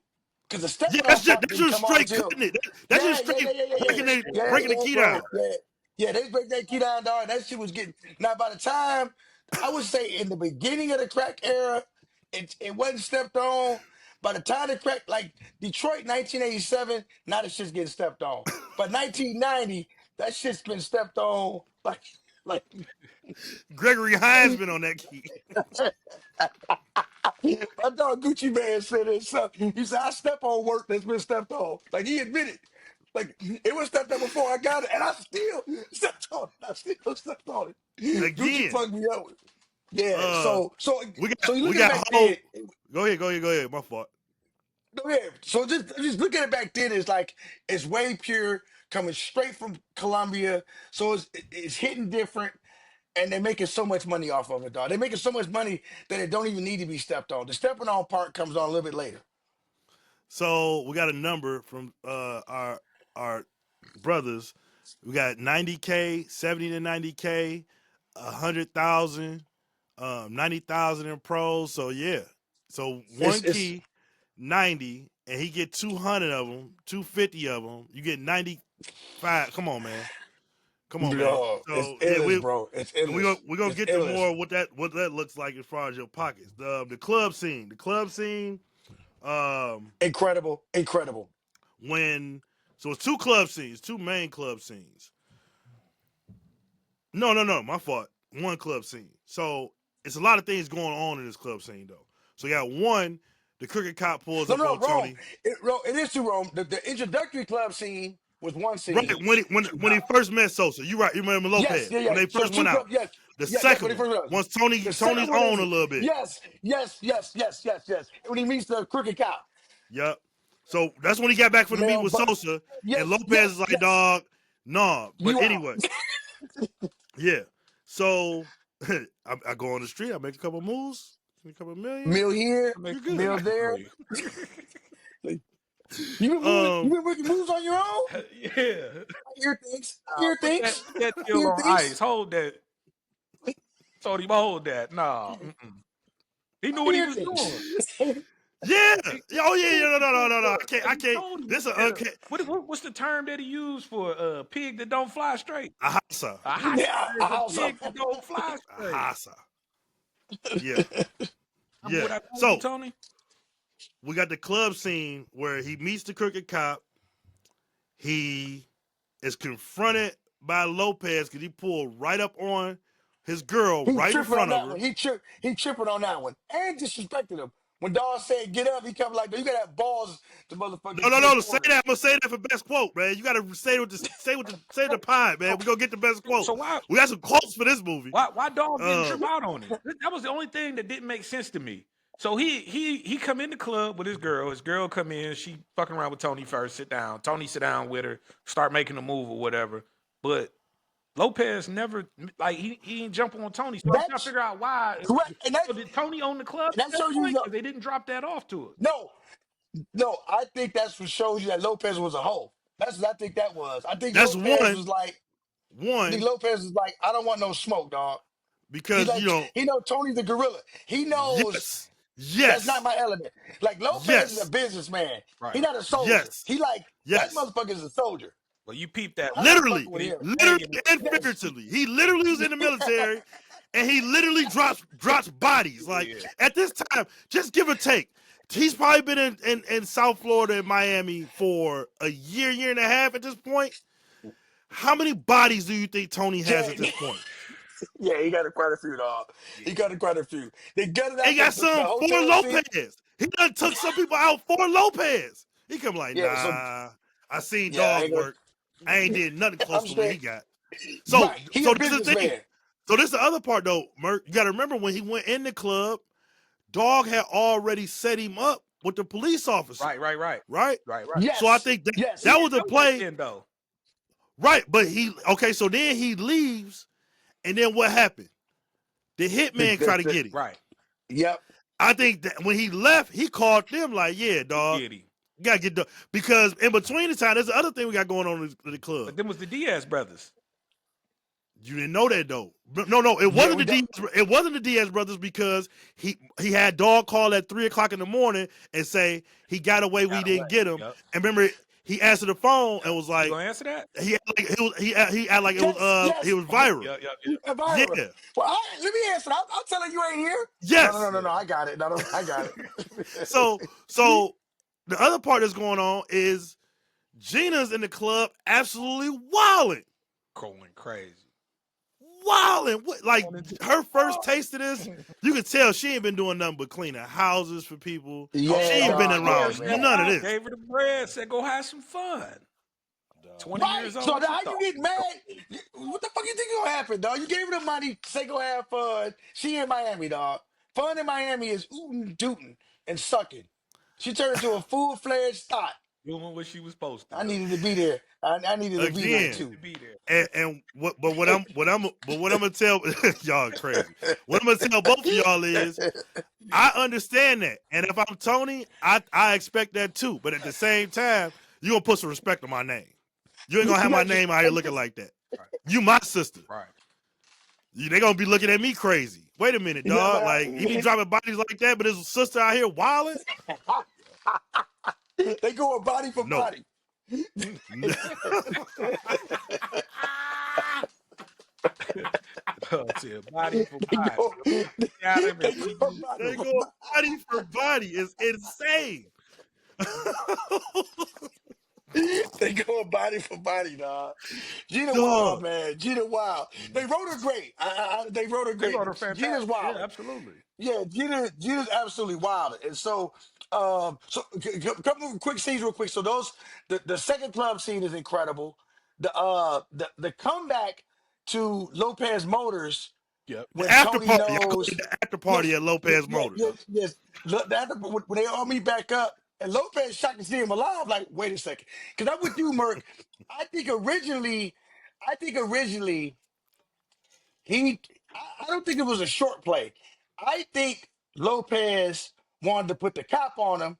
because the yeah, stepping on part that's didn't just come on straight till cutting it. That's yeah, just yeah, straight yeah, yeah, yeah, yeah, breaking the yeah, key down. bro, yeah, yeah. They break that key down, dog. That shit was getting now. By the time I would say in the beginning of the crack era, it wasn't stepped on. By the time the crack like Detroit 1987, now the shit's getting stepped on. But 1990, that shit's been stepped on like Gregory Hines been on that key. I thought Gucci Man said it. So he said, I step on work that's been stepped on. Like he admitted. Like it was stepped on before I got it, and I still stepped on it. I still stepped on it. Gucci Again, fucked me up. Yeah. uh, So so we so got you we look at it got back then. whole. Go ahead. My fault. Go ahead. So just look at it back then. It's like it's way pure, coming straight from Colombia. So it's hitting different. And they're making so much money off of it, dog. They're making so much money that it don't even need to be stepped on. The stepping on part comes on a little bit later. So we got a number from our brothers. We got 90K, 70 to 90K, 100,000, 90,000 in pros. So yeah, so It's one it's key, 90, and he get 200 of them, 250 of them. You get 95. Come on, man. Come on, man. Yo, it's So yeah, endless, bro. It's endless. we're gonna It's get to endless. more what that looks like as far as your pockets. The club scene. The club scene. Um, Incredible, incredible. when so it's two club scenes, two main club scenes. No, my fault. One club scene. So it's a lot of things going on in this club scene though. So you got one the crooked cop pulls No, up no, on Rome. Tony. It is too Rome. The introductory club scene was one Right scene. when he first met Sosa, you right. You remember Yes, Lopez yeah, when yeah. they So first two went club, out. yes, The yeah, that's what second he one, first was. once The Tony's second one on a is little bit. yes. When he meets the crooked cop, Yep. So that's when he got back from the meeting male, with but Sosa, and yes, Lopez is like, yes. dog, nah. But You out. anyway, yeah. So I go on the street, I make a couple moves, a couple million. Meal here, I make You're a good. meal million for there. you. Like, you been moving. You been making moves on your own. Yeah. I hear things. I Nah, hear put that things. put that I deal hear on ice. things. Hold that. Told him hold that. Nah. He knew I what he hear was doing. things. Yeah. He, Oh yeah. No. look, I 'cause he can't. told him This is that what's the term that he used for a pig that don't fly straight? a hasa. A hot Yeah, is a a house up. pig that don't fly A straight. hasa. Yeah. Remember Yeah. what I told you, So Tony? we got the club scene where he meets the crooked cop. He is confronted by Lopez because he pulled right up on his girl He right in tripping on front of that her. one. He tripping on that one. And disrespected him. When Dawg said get up, he come like, you gotta have balls to motherfucking say No. Say that. I'm gonna say that for best quote, man. You gotta say the pie, man. So, We gonna get the best quote. so why We got some quotes for this movie. why dog didn't Uh, trip out on him? That was the only thing that didn't make sense to me. So he come in the club with his girl. His girl come in. She fucking around with Tony first. Sit down. Tony sit down with her. Start making a move or whatever. But Lopez never like he didn't jump on Tony. So I'm trying to that's figure out why. correct. So did Tony own the club And at that that shows you point? Because they didn't drop that off to it. no, no, I think that's what shows you that Lopez was a hoe. That's what I think that was. I think that's Lopez was like, I think one Lopez is like, I don't want no smoke, dog. He because like he know Tony's the gorilla. He knows yes, that's not yes, my element. Like Lopez is a yes, businessman. He Right. not a soldier. yes, He like that yes. motherfucker is a soldier. Well, you peeped that I'm when not Literally, fucking with him. literally hanging. and Yes. figuratively. He literally was in the military, and he literally drops bodies. Like Yeah. at this time, just give or take. He's probably been in South Florida and Miami for a year and a half at this point. How many bodies do you think Tony has Yeah, at this point? yeah, he got quite a few, dog. He got quite a few. They gutted He out got the some for hotel scene. Lopez. He done took some people out for Lopez. He come like, Yeah, so nah, I seen yeah, I dog ain't gonna. work. I ain't did nothing close I'm to what he straight. got. So, Right, he a so this is the thing. businessman. So this is the other part though, Merk. You got to remember when he went in the club, Dog had already set him up with the police officer. Right. Right. So I Yes, think yes. that was a Know that play. then, though. Right, but so then he leaves, and then what happened? The hitman try to get him. Right. Yep. I think that when he left, he called them like, yeah, dog, Get him. gotta get done. Because in between the time, there's the other thing we got going on in the club. But them was the Diaz brothers. You didn't know that though. No, it Yeah, wasn't we the Diaz. It wasn't the Diaz brothers because he had Dog call at 3:00 in the morning and say he got away. We didn't get him. Yep. And remember, he answered the phone and was You like, gonna answer that? he acted like it was Yes. he was viral. A viral. Yeah. Well, let me answer. I'll tell her you ain't here. Yes. No. I got it. No, I got it. So the other part that's going on is Gina's in the club absolutely wilding. Going crazy. Wilding. Like her first taste of this, you can tell she ain't been doing nothing but cleaning houses for people. Yeah, She ain't been around man. none of this. Gave her the bread. Said go have some fun. 20 Right. years old. So what now you how thought? you get mad? What the fuck you think gonna happen, dog? You gave her the money, say go have fun. She in Miami, dog. Fun in Miami is ootin', tootin', and sucking. She turned into a full-fledged thought. Doing what she was supposed to I do. needed to be there. I needed to be there Again. too. Be there. And what I'm gonna tell y'all crazy. What I'm gonna tell both of y'all is I understand that. And if I'm Tony, I expect that too. But at the same time, you gonna put some respect on my name. You ain't gonna have my name out here looking like that. Right. You my sister. Right. They gonna be looking at me crazy. Wait a minute, dog. Like he be dropping bodies like that, but his sister out here wilding. They go body for No. body. Body for They body. go, Got him they and go They body for go body. body for body. It's insane. They going body for body, dog. Gina Wild, Dog. man. Gina Wild. They wrote her great. They wrote her They great. wrote her Gina's fantastic. Yeah, wild. absolutely. Yeah, Gina's absolutely wild. And so, couple of quick scenes, real quick. So the second club scene is incredible. The comeback to Lopez Motors Yep. The when after Tony party. I call it knows. the after party Yes, at Lopez Motors. yes. Look, when they all meet back up, and Lopez shocked to see him alive. Like, wait a second, because I'm with you, Merc. I think originally, I think originally he. I don't think it was a short play. I think Lopez wanted to put the cop on him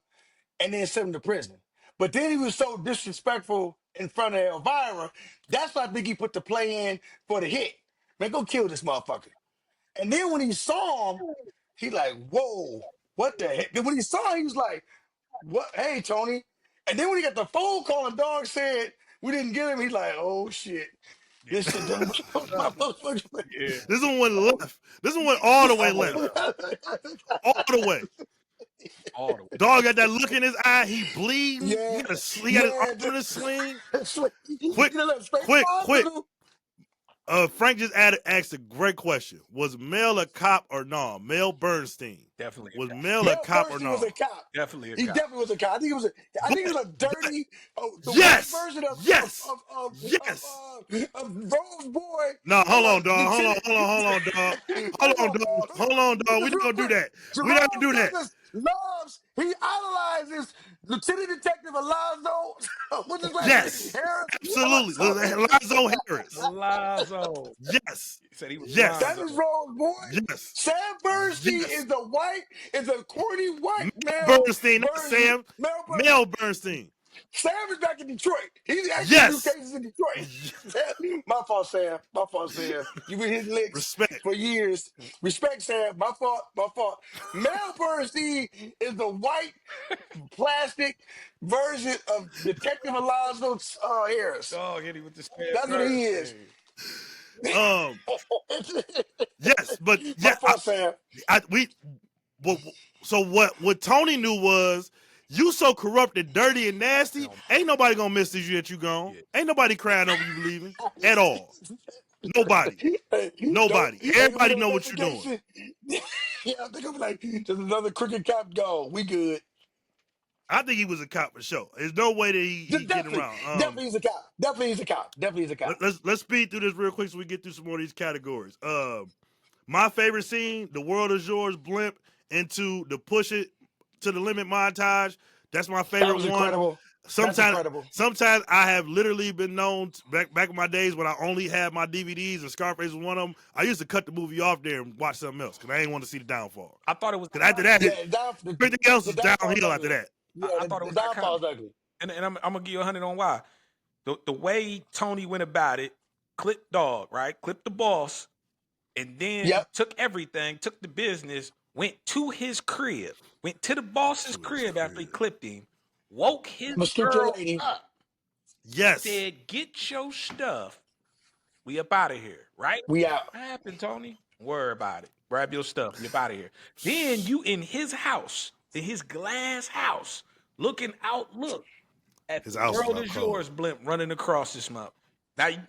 and then send him to prison. But then he was so disrespectful in front of Elvira. That's why I think he put the play in for the hit. Man, go kill this motherfucker. And then when he saw him, he like, whoa, what the heck? Then when he saw him, he was like, what? Hey, Tony. And then when he got the phone call and dog said we didn't get him, he's like, oh shit. This shit done my motherfucker. Yeah. This one went left. This one went all the way All the way left. left. All the way. All the way. Dog got that look in his eye. He bleeding. Yeah, He got his arm yeah. in a sling. You Quick, know that straight to the quick. hospital? Frank just asked a great question. Was Mel a cop or no? Mel Bernstein. Definitely a Was cop. Mel a Mel cop or Bernstein was no? a cop. Definitely a He cop. definitely was a cop. I think it was a But dirty, the white yes, version of yes, of of yes. of Rose Boy. No, hold on, dog. Lieutenant. Hold on, dog. Hold Hold on, on, dog. dog. Hold on, dog. We Just not real gonna do quick. that. We not Jerome gonna do that. Douglas loves. He idolizes Lieutenant Detective Alonzo. What's his last name? Yes, Harris. absolutely. Alonzo. Lonzo Harris. Lazo. Yes, He said he was yes, That Lonzo. is Rose Boy. yes, Sam Bernstein yes. is a corny white Mel male Bernstein, not version. Sam. Mel Bernstein. Mel Bernstein. Sam is back in Detroit. He's actually do Yes. cases in Detroit. My fault, Sam. My fault, Sam. You been hitting licks Respect. for years. Respect, Sam. My fault. My fault. Mel Bernstein is the white plastic version of Detective Alonzo Harris. Dog hit him with the Sam That's what he is. Bernstein. Um. Yes, but My yeah, fault, Sam. we. What, so what Tony knew was you so corrupt and dirty and nasty. Ain't nobody gonna miss you that you gone. Yeah. Ain't nobody crying over you leaving at all. Nobody. Hey, Nobody. ain't gonna be Everybody no know what you're doing. investigation. Yeah, I think I'm like, just another crooked cop gone. We good. I think he was a cop for sure. There's no way that he getting Definitely, around. definitely he's a cop. Definitely he's a cop. Definitely he's a cop. Let's speed through this real quick so we get through some more of these categories. My favorite scene, the world is yours blimp into the push it to the limit montage. That's my That favorite was one. incredible. That's Sometimes incredible. sometimes I have literally been known back in my days when I only had my DVDs and Scarface was one of them. I used to cut the movie off there and watch something else because I didn't want to see the downfall. I thought it was. Because after that, Yeah, everything else the is downfall's downhill after ugly. that. Yeah, I thought it the was downfall's iconic. ugly. And I'm gonna give you 100 on why. The way Tony went about it, clipped dog, right? Clipped the boss, and then Yep. took everything, took the business, went to his crib, went to the boss's crib after he clipped him, woke his I'm gonna skip your girl lady. up, Yes. said, "Get your stuff. We up out of here." Right? We out. What happened, Tony? Don't worry about it. Grab your stuff. We up out of here. Then you in his house, in his glass house, looking out. Look at His the house was world out is cold. yours blimp running across this month.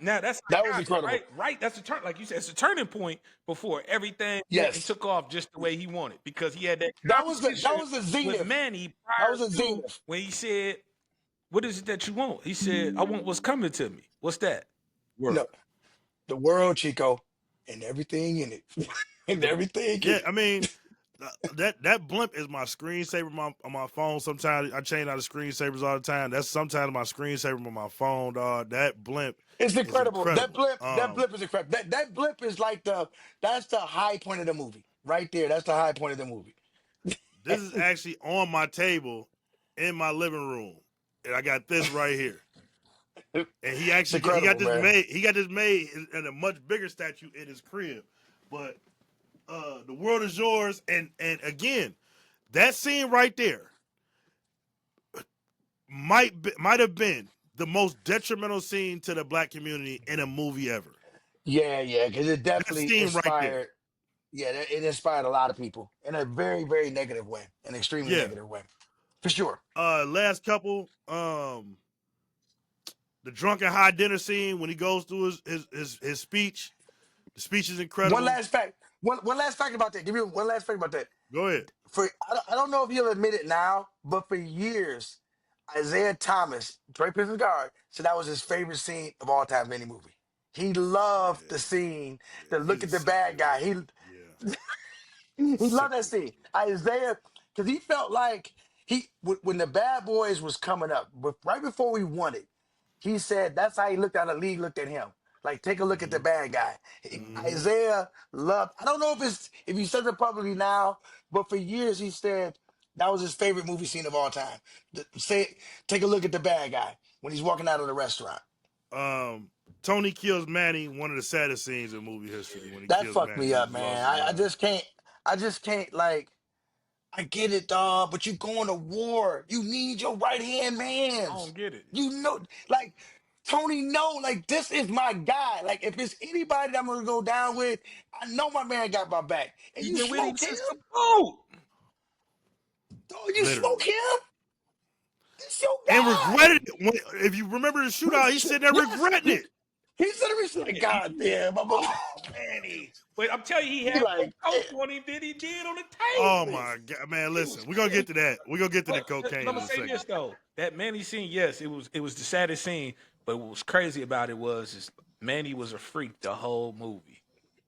Now that's That was iconic, incredible. right? That's a turn, like you said, it's a turning point before everything went and Yes. took off just the way he wanted because he had that That was the conversation zenith. with Manny That prior was the to zenith. when he said, "What is it that you want?" He said, "I want what's coming to me." What's that? World. No, the world, Chico, and everything in it, and everything. Yeah, I mean, that blimp is my screensaver on my phone. Sometimes I change out the screensavers all the time. That's sometimes my screensaver on my phone, dog. That blimp It's is incredible. incredible. That blip is incredible. That blip is like that's the high point of the movie right there. That's the high point of the movie. This is actually on my table in my living room, and I got this right here. And he It's actually he got incredible, this man. made. He got this made in a much bigger statue in his crib. But the world is yours, and again, that scene right there might have been the most detrimental scene to the black community in a movie ever. Yeah, because it That definitely scene right there. inspired. Yeah, it inspired a lot of people in a very, very negative way, an extremely Yeah. negative way, for sure. Last couple. The drunken high dinner scene when he goes through his speech. The speech is One incredible. last fact. One last fact about that. Give me one last fact about that. Go ahead. I don't know if he'll admit it now, but for years, Isaiah Thomas, Trey Pistons guard, said that was his favorite scene of all time in any movie. He loved the Yeah, scene, the yeah. look He's a at the sick bad nigga. guy. Yeah, He sick loved that nigga. scene. Isaiah, because he felt like when the Bad Boys was coming up, but right before we won it, he said that's how he looked at the league, looked at him. Like, take a look at the Mm-hmm. bad guy. Mm-hmm. Isaiah loved. I don't know if he says it publicly now, but for years he said that was his favorite movie scene of all time. Say, take a look at the bad guy when he's walking out of the restaurant. Um, Tony kills Manny. One of the saddest scenes in movie history when he That kills fucked Manny. me He up, just lost man. his I mind. just can't. I just can't like. I get it, dog, but you going to war. You need your right hand I mans. don't get it. You know, like Tony, no, like this is my guy. Like if it's anybody that I'm gonna go down with, I know my man got my back. And He you been with him smoke him, since the boat. dog. You smoke Literally. him. This your And guy. regretted it. If you remember the shootout, he's sitting there Yes, regretting it. he said to me, like, Yeah, he, God damn, I'm a, oh, Manny. But I'm telling you, he he had more like, coke on him than he did on the Oh table. my god, man! It was Listen, we're gonna get crazy. to that. We're gonna get to the But cocaine I'm in gonna a say second. this though, that Manny scene, yes, it was the saddest scene. But what was crazy about it was is Manny was a freak the whole movie,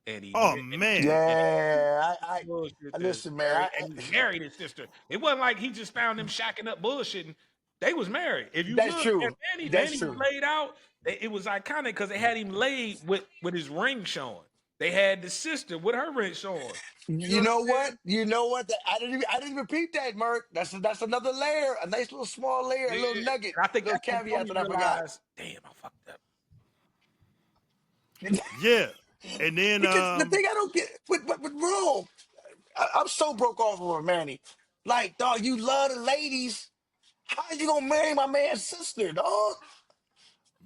and he Oh did, man, and yeah, bullshit I to listen, man. marry, and he married his sister. It wasn't like he just found them shacking up bullshitting. They was married. If you That's look at true. Manny, That's Manny was true. laid out. It was iconic because they had him laid with his ring showing. They had the sister with her ring showing. You know You what know I'm saying? what? You know what? I didn't even peep that, Merc. That's another layer, a nice little small layer, a Yeah. little nugget, And I think little that's when caveat Tony that I forgot. realized, damn, I fucked up. yeah. And then Because the thing I don't get, with bro, I'm so broke off of Manny. Like, dog, you love the ladies. How you gonna marry my man's sister, dog?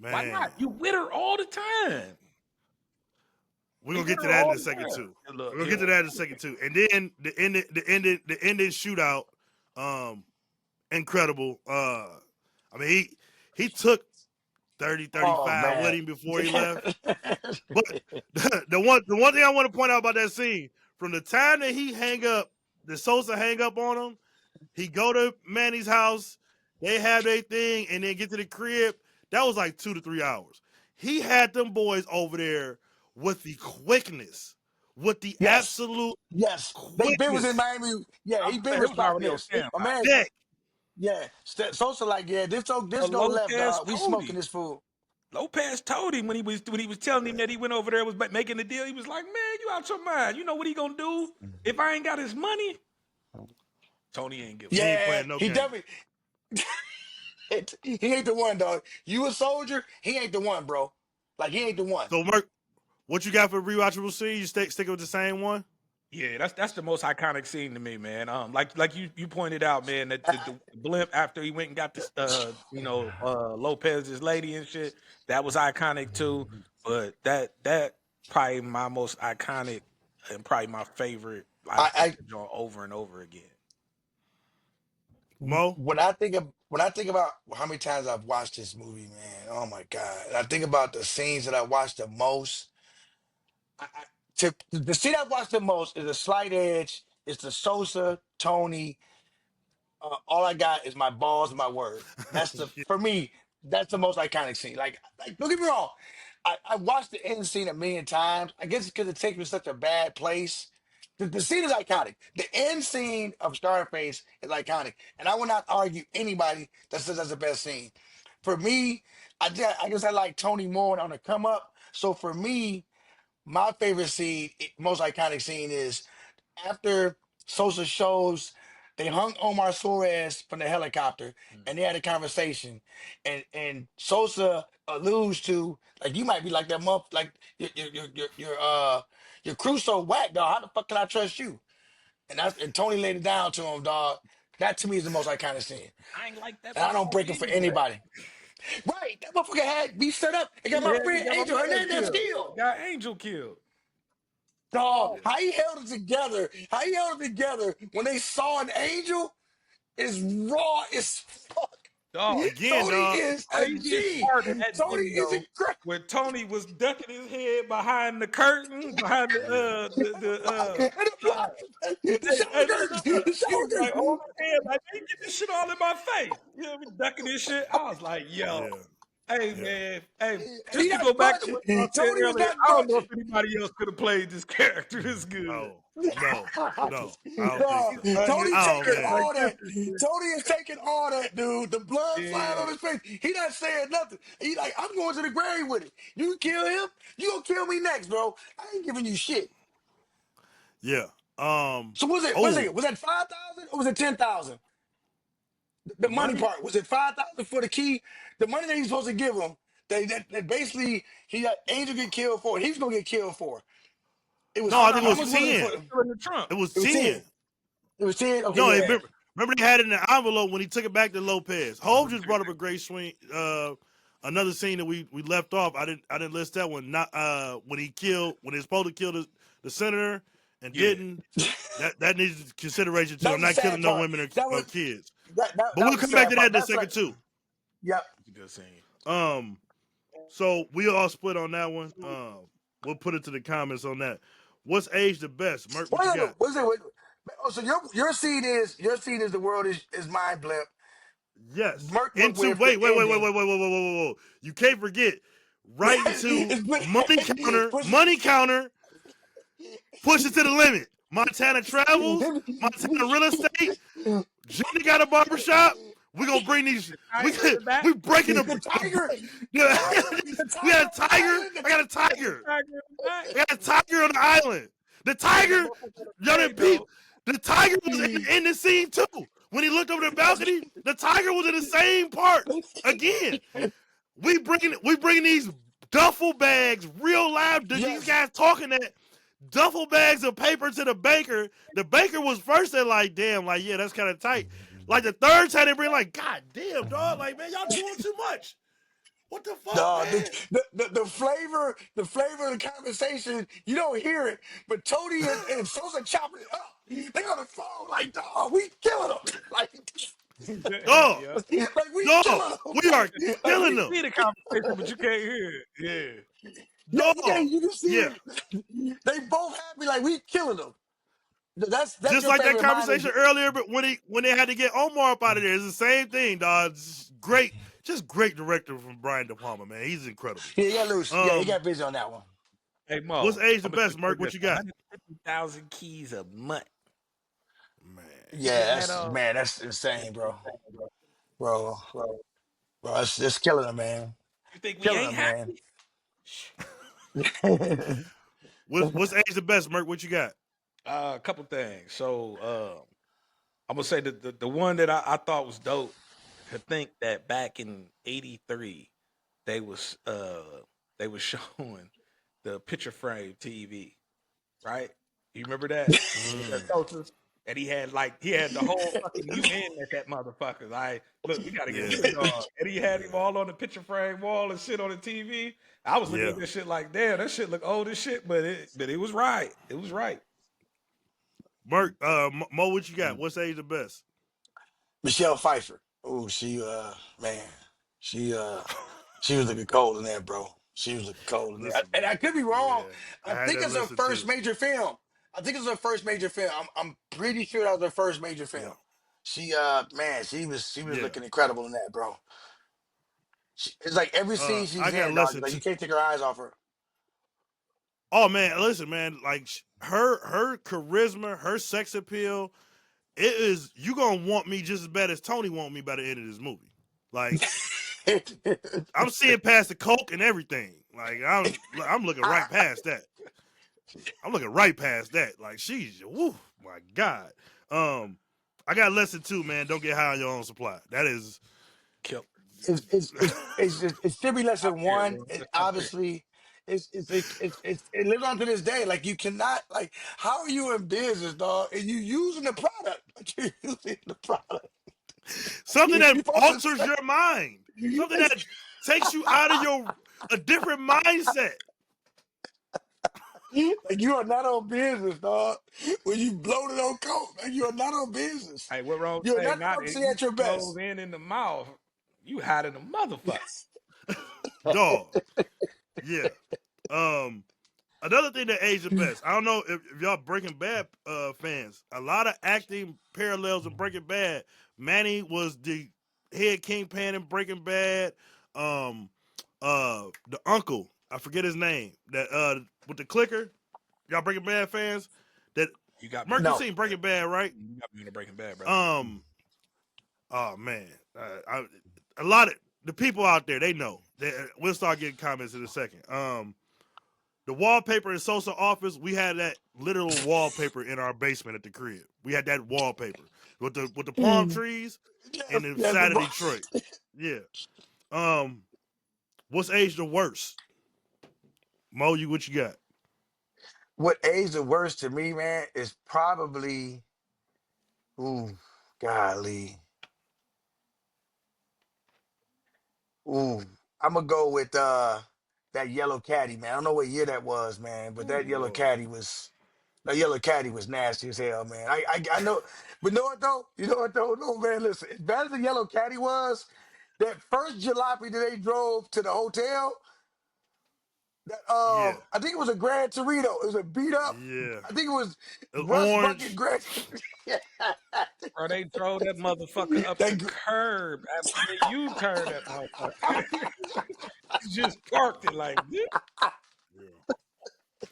Why man, not? You with her all the time. we're He gonna with get to her that in all a the second time. too. And look, We're gonna yeah. get to that in a second too. And then the ending shootout, um, incredible. I mean he took 30, Oh 35 with man. him before he left. But the one thing I want to point out about that scene, from the time that he hang up, the Sosa hang up on him, he go to Manny's house, they have their thing, and then get to the crib. That was like 2 to 3 hours. He had them boys over there with the quickness, with the Yes, absolute yes. They been was in quickness. Miami. Yeah, I he was been saying with it was spot already on this. My standby. man, Deck. yeah. Sosa like, yeah, this But go left, Lopez dog. We told smoking him. this food. Lopez told him when he was telling him that he went over there was making the deal. He was like, "Man, you out your mind. You know what he gonna do if I ain't got his money?" Tony ain't give a He fuck. ain't Yeah, playing no he games. definitely he ain't the one, dog. You a soldier, he ain't the one, bro. Like he ain't the one. So, Merc, what you got for rewatchable scene? You stick with the same one? Yeah, that's the most iconic scene to me, man. Like you pointed out, man, that the blimp after he went and got this, Lopez's lady and shit, that was iconic too. But that probably my most iconic and probably my favorite. I've watched I it on over and over again. Mo? when I think about how many times I've watched this movie, man. Oh my god! And I think about the scenes that I watched the most. To the scene I watched the most is a Slight Edge. It's the Sosa Tony. All I got is my balls and my word. That's the for me. That's the most iconic scene. Like don't get me wrong. I watched the end scene a million times. I guess it's because it takes me to such a bad place. The scene is iconic. The end scene of Scarface is iconic, and I will not argue anybody that says that's the best scene. For me, I guess I like Tony Moore on the come up. So for me, my favorite scene, most iconic scene is after Sosa shows they hung Omar Suarez from the helicopter and they had a conversation and Sosa alludes to like you might be like that month like your crew so whack dog how the fuck can I trust you and Tony laid it down to him dog that to me is the most iconic scene I ain't like that and I don't before break it for anyway. anybody right that motherfucker had me set up and got my Yeah, he friend got my Angel man Hernandez killed. killed. Got Angel killed. Dog, Oh, how he held it together? How he held it together when they saw an angel is raw as fuck. Dog, Again, Tony dog. is a craziest G. part of that Tony is video incredible. where Tony was ducking his head behind the curtain, behind Yeah. And the block, the shower curtains, the he shower was like on curtains. his head, like, "They get this shit all in my face." You know, me ducking this shit. I was like, "Yo, Yeah. hey Yeah. man, hey." And he Just to go not back to budging. what y'all said Tony is earlier, not I don't know if budging. anybody else could have played this character this good. No. No. No. I don't think No, so. Tony Oh taking man. all that. Magnificent. Tony is taking all that, dude. The blood flying on Yeah. his face. He not saying nothing. He like, I'm going to the grave with it. You kill him, you gonna kill me next, bro. I ain't giving you shit. Yeah. So was it? Oh, Was that 5,000 or was it 10,000? The The money money. part was it 5,000 for the key? The money that he's supposed to give him. That basically he got Angel get killed for. And he's gonna get killed for. It was no, I think it how was much was it for? 10. Still in the trunk. It was It was 10. 10. It was 10. Okay, No, yeah. remember they had it in the envelope when he took it back to Lopez. Hove just brought up a great swing. Another scene that we left off. I didn't list that one. Not when he was supposed to kill the senator and Yeah. didn't. That needs consideration too. That I'm was the not killing sad no part. women That or was kids. that But that we'll was the come back sad to part. that in a That's second like, too. yep. It's a good scene. So we all split on that one. We'll put it to the comments on that. What's age the best? Merc, what you got? What's it? Oh, so your seed is the world is mind blip. Yes. Merc went Into with the ending. wait. You can't forget. Right into Push money counter, push it to the limit. Montana travels, Montana real estate. Jenny got a barbershop. We gonna bring these. We breaking the tiger, Yeah. the We got a tiger on the tiger. island. I got a tiger. Tiger in the back. I got a tiger on the island. The tiger, y'all didn't peep. The tiger was in the scene too. When he looked over the balcony, the tiger was in the same part. Again, we bringing these duffel bags, real live. These Yes. guys talking that duffel bags of paper to the baker. The baker was first at like, damn, like yeah, that's kind of tight. Like the third time they bring like, god damn, dog, like man, y'all doing too much. What the fuck, No, man? the flavor of the conversation, you don't hear it, but Tony and Sosa chopping it up. They on the phone like, dog, we killing them. Dog, Yeah. Like we dog, killing them. we are Like killing You them. see the conversation, but you can't hear it. Yeah. yeah, Dog, you can see yeah. it. They both happy like we killing them. That's Just your like that favorite conversation line. earlier, but when they had to get Omar up out of there, it's the same thing, dog. Just great director from Brian De Palma, man. He's incredible. Yeah, he got loose. Yeah, he Um, got busy on that one. Hey Mo, what's age the I'm gonna best, just say Merc? What this: you got? 150,000 keys a month. Man, You Yeah, getting that? that's insane, bro. Bro, it's killing him, man. You think we Killing ain't him, man. happy? what's age the best, Merc? What you got? A couple things. So I'm gonna say that the one that I thought was dope to think that back in '83 they was showing the picture frame TV, right? You remember that? That Sosa? And he had the whole fucking UN at that motherfucker. Like, look, we gotta get Yeah. rid of dog. And he had him all on the picture frame wall and shit on the TV. I was looking Yeah. at this shit like, damn, that shit look old as shit, but it was right. It was right. Merc, Mo, what you got? What's age the best? Michelle Pfeiffer. Oh, man, she was looking cold in there, bro. She was looking cold in there. Listen, And I man. could be wrong. Yeah. I I had think that it's her listen first too. major film. I think it's her first major film. I'm pretty sure that was her first major Yeah. film. She man, she was Yeah. looking incredible in that, bro. It's like every scene she's I got in, dog. listen Like to. you can't take her eyes off her. Oh man, listen, man. Like her charisma, her sex appeal, it is. You gonna want me just as bad as Tony want me by the end of this movie. Like I'm seeing past the coke and everything. Like I'm looking right past that. I'm looking right past that. Like she's, woo, my God. I got lesson two, man. Don't get high on your own supply. That is, Kill. It should be less than Yeah, one. And that's top tier. obviously, it lives on to this day. Like you cannot like how are you in business, dog? And you using the product? Like you're using the product. something You that supposed to alters say, your mind. Something that takes you out of a different mindset. like you are not on business, dog. When you bloated on coke, like you are not on business. Hey, what wrong You're say? not Not it functioning at your goes best. in the mouth. You hot in a motherfucker. Dog. Yeah. Um, Another thing that aged the best. I don't know if y'all Breaking Bad fans. A lot of acting parallels in Breaking Bad. Manny was the head kingpin in Breaking Bad. Um, the uncle, I forget his name. That with the clicker. Y'all Breaking Bad fans. That You got me Merc, on you a No. seen Breaking Bad, right? you got me on a Breaking Bad, brother. Um, oh man, a lot of the people out there they know. We'll start getting comments in a second. The wallpaper in Sosa office, we had that literal wallpaper in our basement at the crib. We had that wallpaper with the palm trees and Yes, the yes, the side of boss. Detroit. Yeah. Um, what's age the worst? Mo, you what you got? What aged the worst to me, man, is probably, ooh, golly, ooh, I'm gonna go with that yellow caddy, man. I don't know what year that was, man, but Oh Lord. that yellow caddy was nasty as hell, man. I know, but know what though? You know what though? No, man, listen, as bad as the yellow caddy was, that first jalopy that they drove to the hotel, that Yeah. I think it was a Grand Torino. It was a beat up. Yeah. I think it was Rust Bucket Orange. Grand. Bro, they drove that motherfucker up the that, curb after the U-turn that motherfucker. Just parked it like this. Yeah.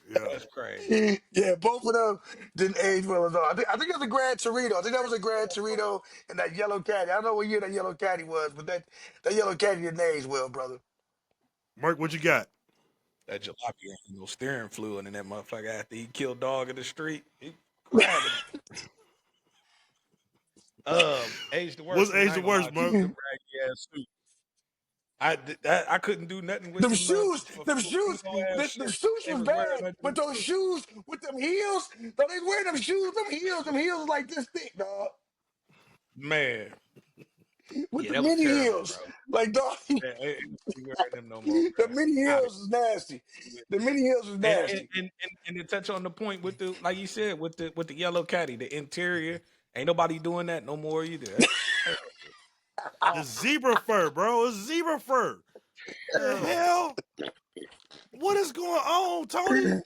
Yeah. That's crazy. yeah, both of them didn't age well at all. I think it was a Grand Torino. I think that was a Grand Torino and that yellow caddy. I don't know what year that yellow caddy was, but that yellow caddy didn't age well, brother. Merc, what you got? That jalopy ain't no steering fluid in that motherfucker after he killed dog in the street. He grabbing it. Age the What's worst, man. age I the ain't gonna lie worst, to you. Merc? Them raggy ass suit. I couldn't do nothing with Them them little shoes, them shoes, flamingo ass them shit suits they was was wearing bad, under but them those suits. shoes with them heels, though they wearing them heels was like this thick, dog. Man, With yeah, the that was mini terrible, heels, bro. like dog, the Ain't nobody wearing them no more, bro. mini Out of heels is nasty. here. The mini heels was And nasty. to touch on the point with the like you said with the yellow caddy, the interior, ain't nobody doing that no more either. That's terrible. The Awful. zebra fur, bro. It's zebra fur. The Terrible. hell? What is going on, Tony?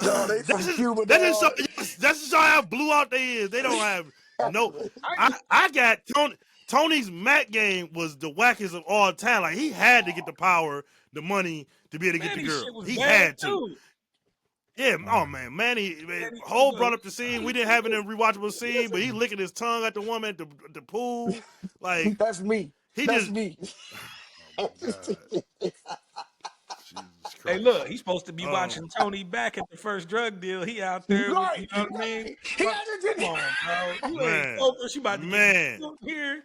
Dog, they That's from just Cuba, that's just show, dog. yes, that's just show how blew out they is. They don't have no. I I got Tony's Mac game was the wackest of all time. Like he had to get the power, the money to be able to get the Manny shit girl. was He bad had to. too. Yeah. Oh man, Manny. Manny Hole was brought up the scene. We didn't have it in rewatchable scene, but he licking his tongue at the woman at the pool. Like That's me. he That's just. me. Oh my god. Jesus Hey, Christ. look, he's supposed to be watching Tony back at the first drug deal. He out there with Right, you know what I mean. right. He But got come it. on, bro, you ain't Man, focused. You about to get man. killed here.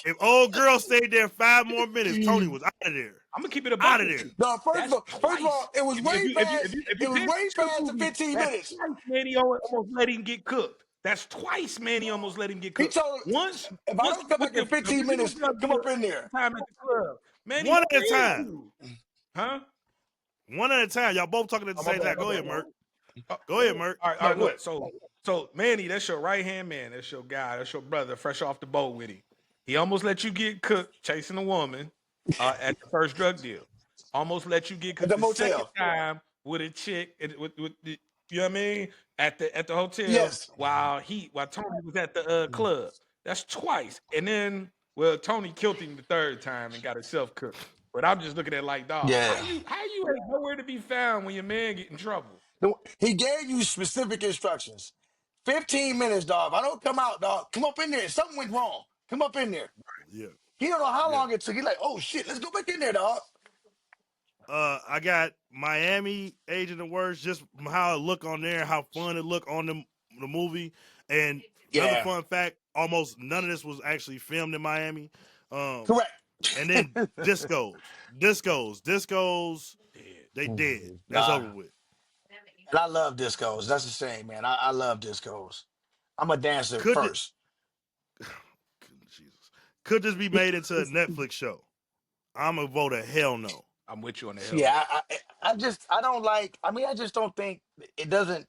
If old girl stayed there 5 more minutes, Tony No, was out of there. I'm gonna keep it a buck Out of with there. you. first of That's all, twice. it was way past. If It you was did way see the past the movie, 15 that's minutes. twice, man. He almost let him get cooked. That's twice, man. He almost let him get He cooked. told Once, if I once don't come with back in the 15 original minutes, drug come deal up in and there. the time at the club, man. He One at a time. killed, huh? One at a time. Y'all both talking at the Oh, my same bad, time. my Go bad, ahead, my bad. Merk. Go ahead, Merk. All No, right, look. look. So Manny, that's your right hand man. That's your guy. That's your brother, fresh off the boat with him. He almost let you get cooked chasing a woman at the first drug deal. Almost let you get At cooked the the second motel. time with a chick with the, you know what I mean at the hotel Yes. while Tony was at the club. That's twice, and then well Tony killed him the third time and got himself cooked. But I'm just looking at it like, dog, Yeah. how you ain't nowhere to be found when your man get in trouble? He gave you specific instructions. 15 minutes, dog. If I don't come out, dog, come up in there. Something went wrong. Come up in there. Yeah. He don't know how Yeah. long it took. He like, oh shit, let's go back in there, dog. I got Miami Agent of Words, just how it look on there, how fun it look on the movie. And another Yeah. fun fact, almost none of this was actually filmed in Miami. Um, Correct. and then discos, Dead. they dead. That's Nah. over with. And I love discos. That's the same, man. I love discos. I'm a dancer Could it, first. Jesus, could this be made into a Netflix show? I'm a vote a hell no. I'm with you on the hell Yeah, no. I don't like. I mean, I just don't think it doesn't.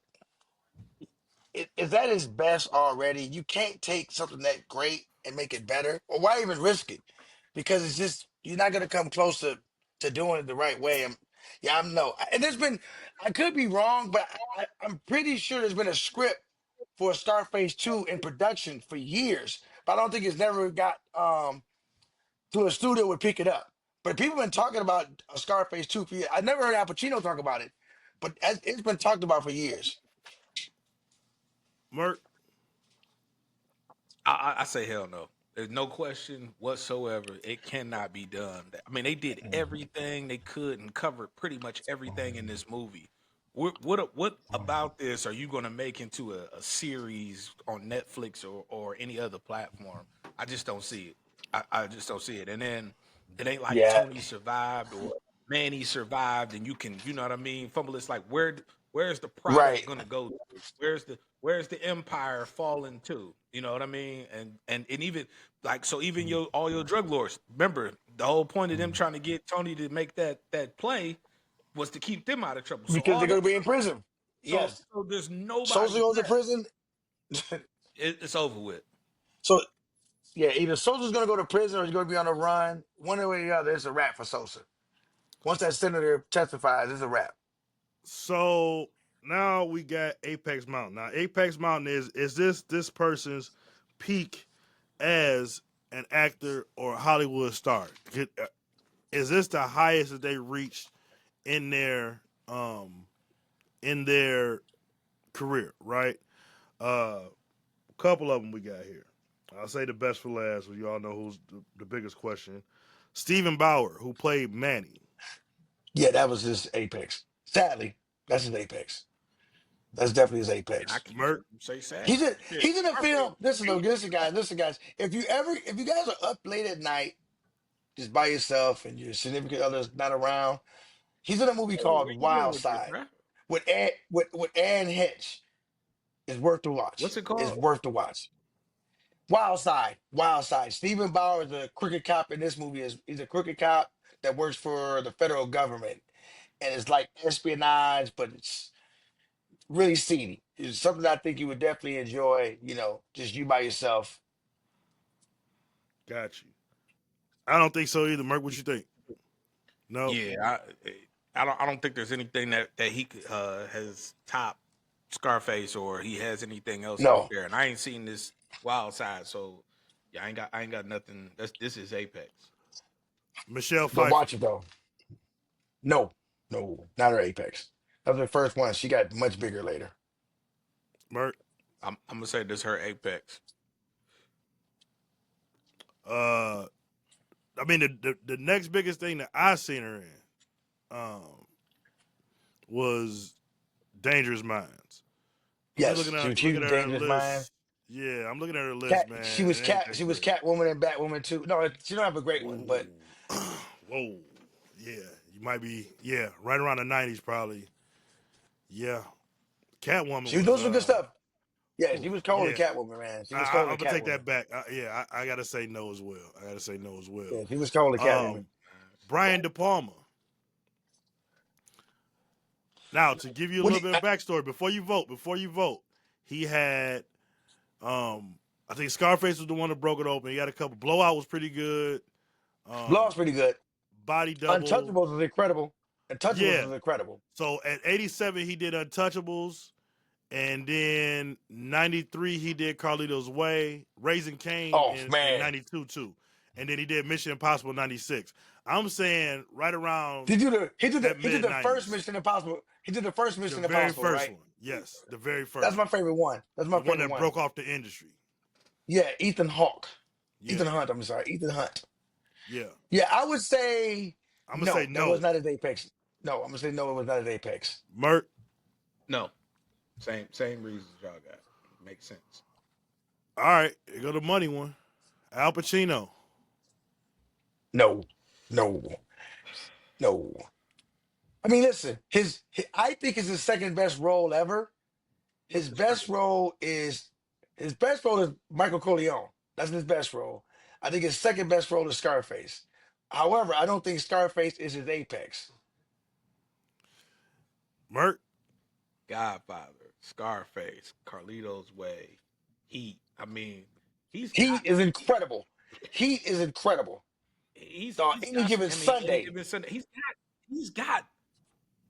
Is that his best already? You can't take something that great and make it better, or why even risk it? because it's just you're not gonna come close to doing it the right way. Yeah, I'm no, and there's been I could be wrong, but I'm pretty sure there's been a script for Scarface 2 in production for years, but I don't think it's never got to a studio would pick it up. But people been talking about a Scarface 2 for years. I never heard Al Pacino talk about it, but it's been talked about for years. Merc, I say hell no. There's no question whatsoever. It cannot be done. I mean, they did everything they could and covered pretty much everything in this movie. What about this are you going to make into a series on Netflix or any other platform? I just don't see it. I just don't see it. And then it ain't like Yeah, Tony survived or Manny survived, and you know what I mean? Fumble. It's like where's the product right. going to go to? Where's the empire falling to? You know what I mean? And even like so, even your all your drug lords. Remember the whole point of them trying to get Tony to make that play was to keep them out of trouble. So Because all they're them, going to be in prison. so Yes. so there's Sosa nobody goes to left. prison. It's over with. So, yeah, either Sosa's going to go to prison or he's going to be on a run. One way or the other, it's a wrap for Sosa. Once that senator testifies, it's a wrap. so now we got Apex Mountain. Now Apex Mountain is this person's peak as an actor or Hollywood star? Is this the highest that they reached in their in their career? Right. A couple of them we got here. I'll say the best for last. You all know who's the biggest question. Stephen Bauer, who played Manny. Yeah, that was his apex. Sadly, that's his apex. That's definitely his And I apex. can't Merc. say sad. He's in Shit, he's in a Scarface film. was Listen though, beautiful. listen guys. If you guys are up late at night, just by yourself and your significant other's not around, he's in a movie Hey, called where you going Wild with this, Side bruh? with Anne Hitch. It's worth the What's watch. it It's called? worth the watch. Wild Side, Wild Side. Stephen Bauer is a crooked cop in this movie. He's a crooked cop that works for the federal government, and it's like espionage, but it's really seedy. It's something I think you would definitely enjoy. Just you by yourself. Got you. I don't think so either. Merc, what you think? No. Yeah, I don't think there's anything that he has top Scarface or he has anything else out No, there. And I ain't seen this Wild Side, so yeah, I ain't got nothing. This is Apex. Michelle go Pfeiffer. watch it though. No, no, not her apex. That was the first one. She got much bigger later. Merc. I'm gonna say this her Apex. Uh, I mean the next biggest thing that I seen her in, was Dangerous Minds. I'm just Yes, she was looking huge, at her dangerous mind. list. Yeah, I'm looking at her list, Cat. man. She It was ain't cat. that She was great. Catwoman and Batwoman too. No, she don't have a great one, Whoa, but whoa, yeah. You might be, yeah, right around the '90s, probably. Yeah, Catwoman she was was, doing some good stuff. Yeah, whew, she was cold yeah. to Catwoman, man. She was I'm cold to gonna take Catwoman. that back. Yeah, I gotta say no as well. I gotta say no as well. Yeah, she was cold to Catwoman. Um, Brian De Palma. Now, to give you a What? little bit of backstory before you vote, he had, I think Scarface was the one that broke it open. He had a couple. Blowout was pretty good. Blow's Um, pretty good. Body Double. Untouchables was incredible. Untouchables Yeah. was incredible. So at 87 he did Untouchables, and then 93 he did Carlito's Way, Raising Cain Oh in man, 92 too, and then he did Mission Impossible 96. I'm saying right around that he did mid the first 90s, Mission Impossible. He did the first the Mission very Impossible, first right? one. Yes, the very That's first my one, favorite one. That's my the one favorite that one. broke off the industry. Yeah, Ethan Hawke. Yeah, Ethan Hunt. I'm sorry, Ethan Hunt. yeah. Yeah, I would say I'm gonna say no. That was no. not his apex. No, I'm gonna say no. It was not his apex. Mert. No, same reasons y'all got. Makes sense. All right, here go the money one. Al Pacino. No, no, no. I mean, listen. I think it's his second best role ever. What's His his best first? role is his best role is Michael Corleone. That's his best role. I think his second best role is Scarface. However, I don't think Scarface is his apex. Mert. Godfather, Scarface, Carlito's Way, Heat. I mean, he's got Heat is incredible. Heat is incredible. Dog, he's any got. given I mean, any Sunday, given Sunday, he's got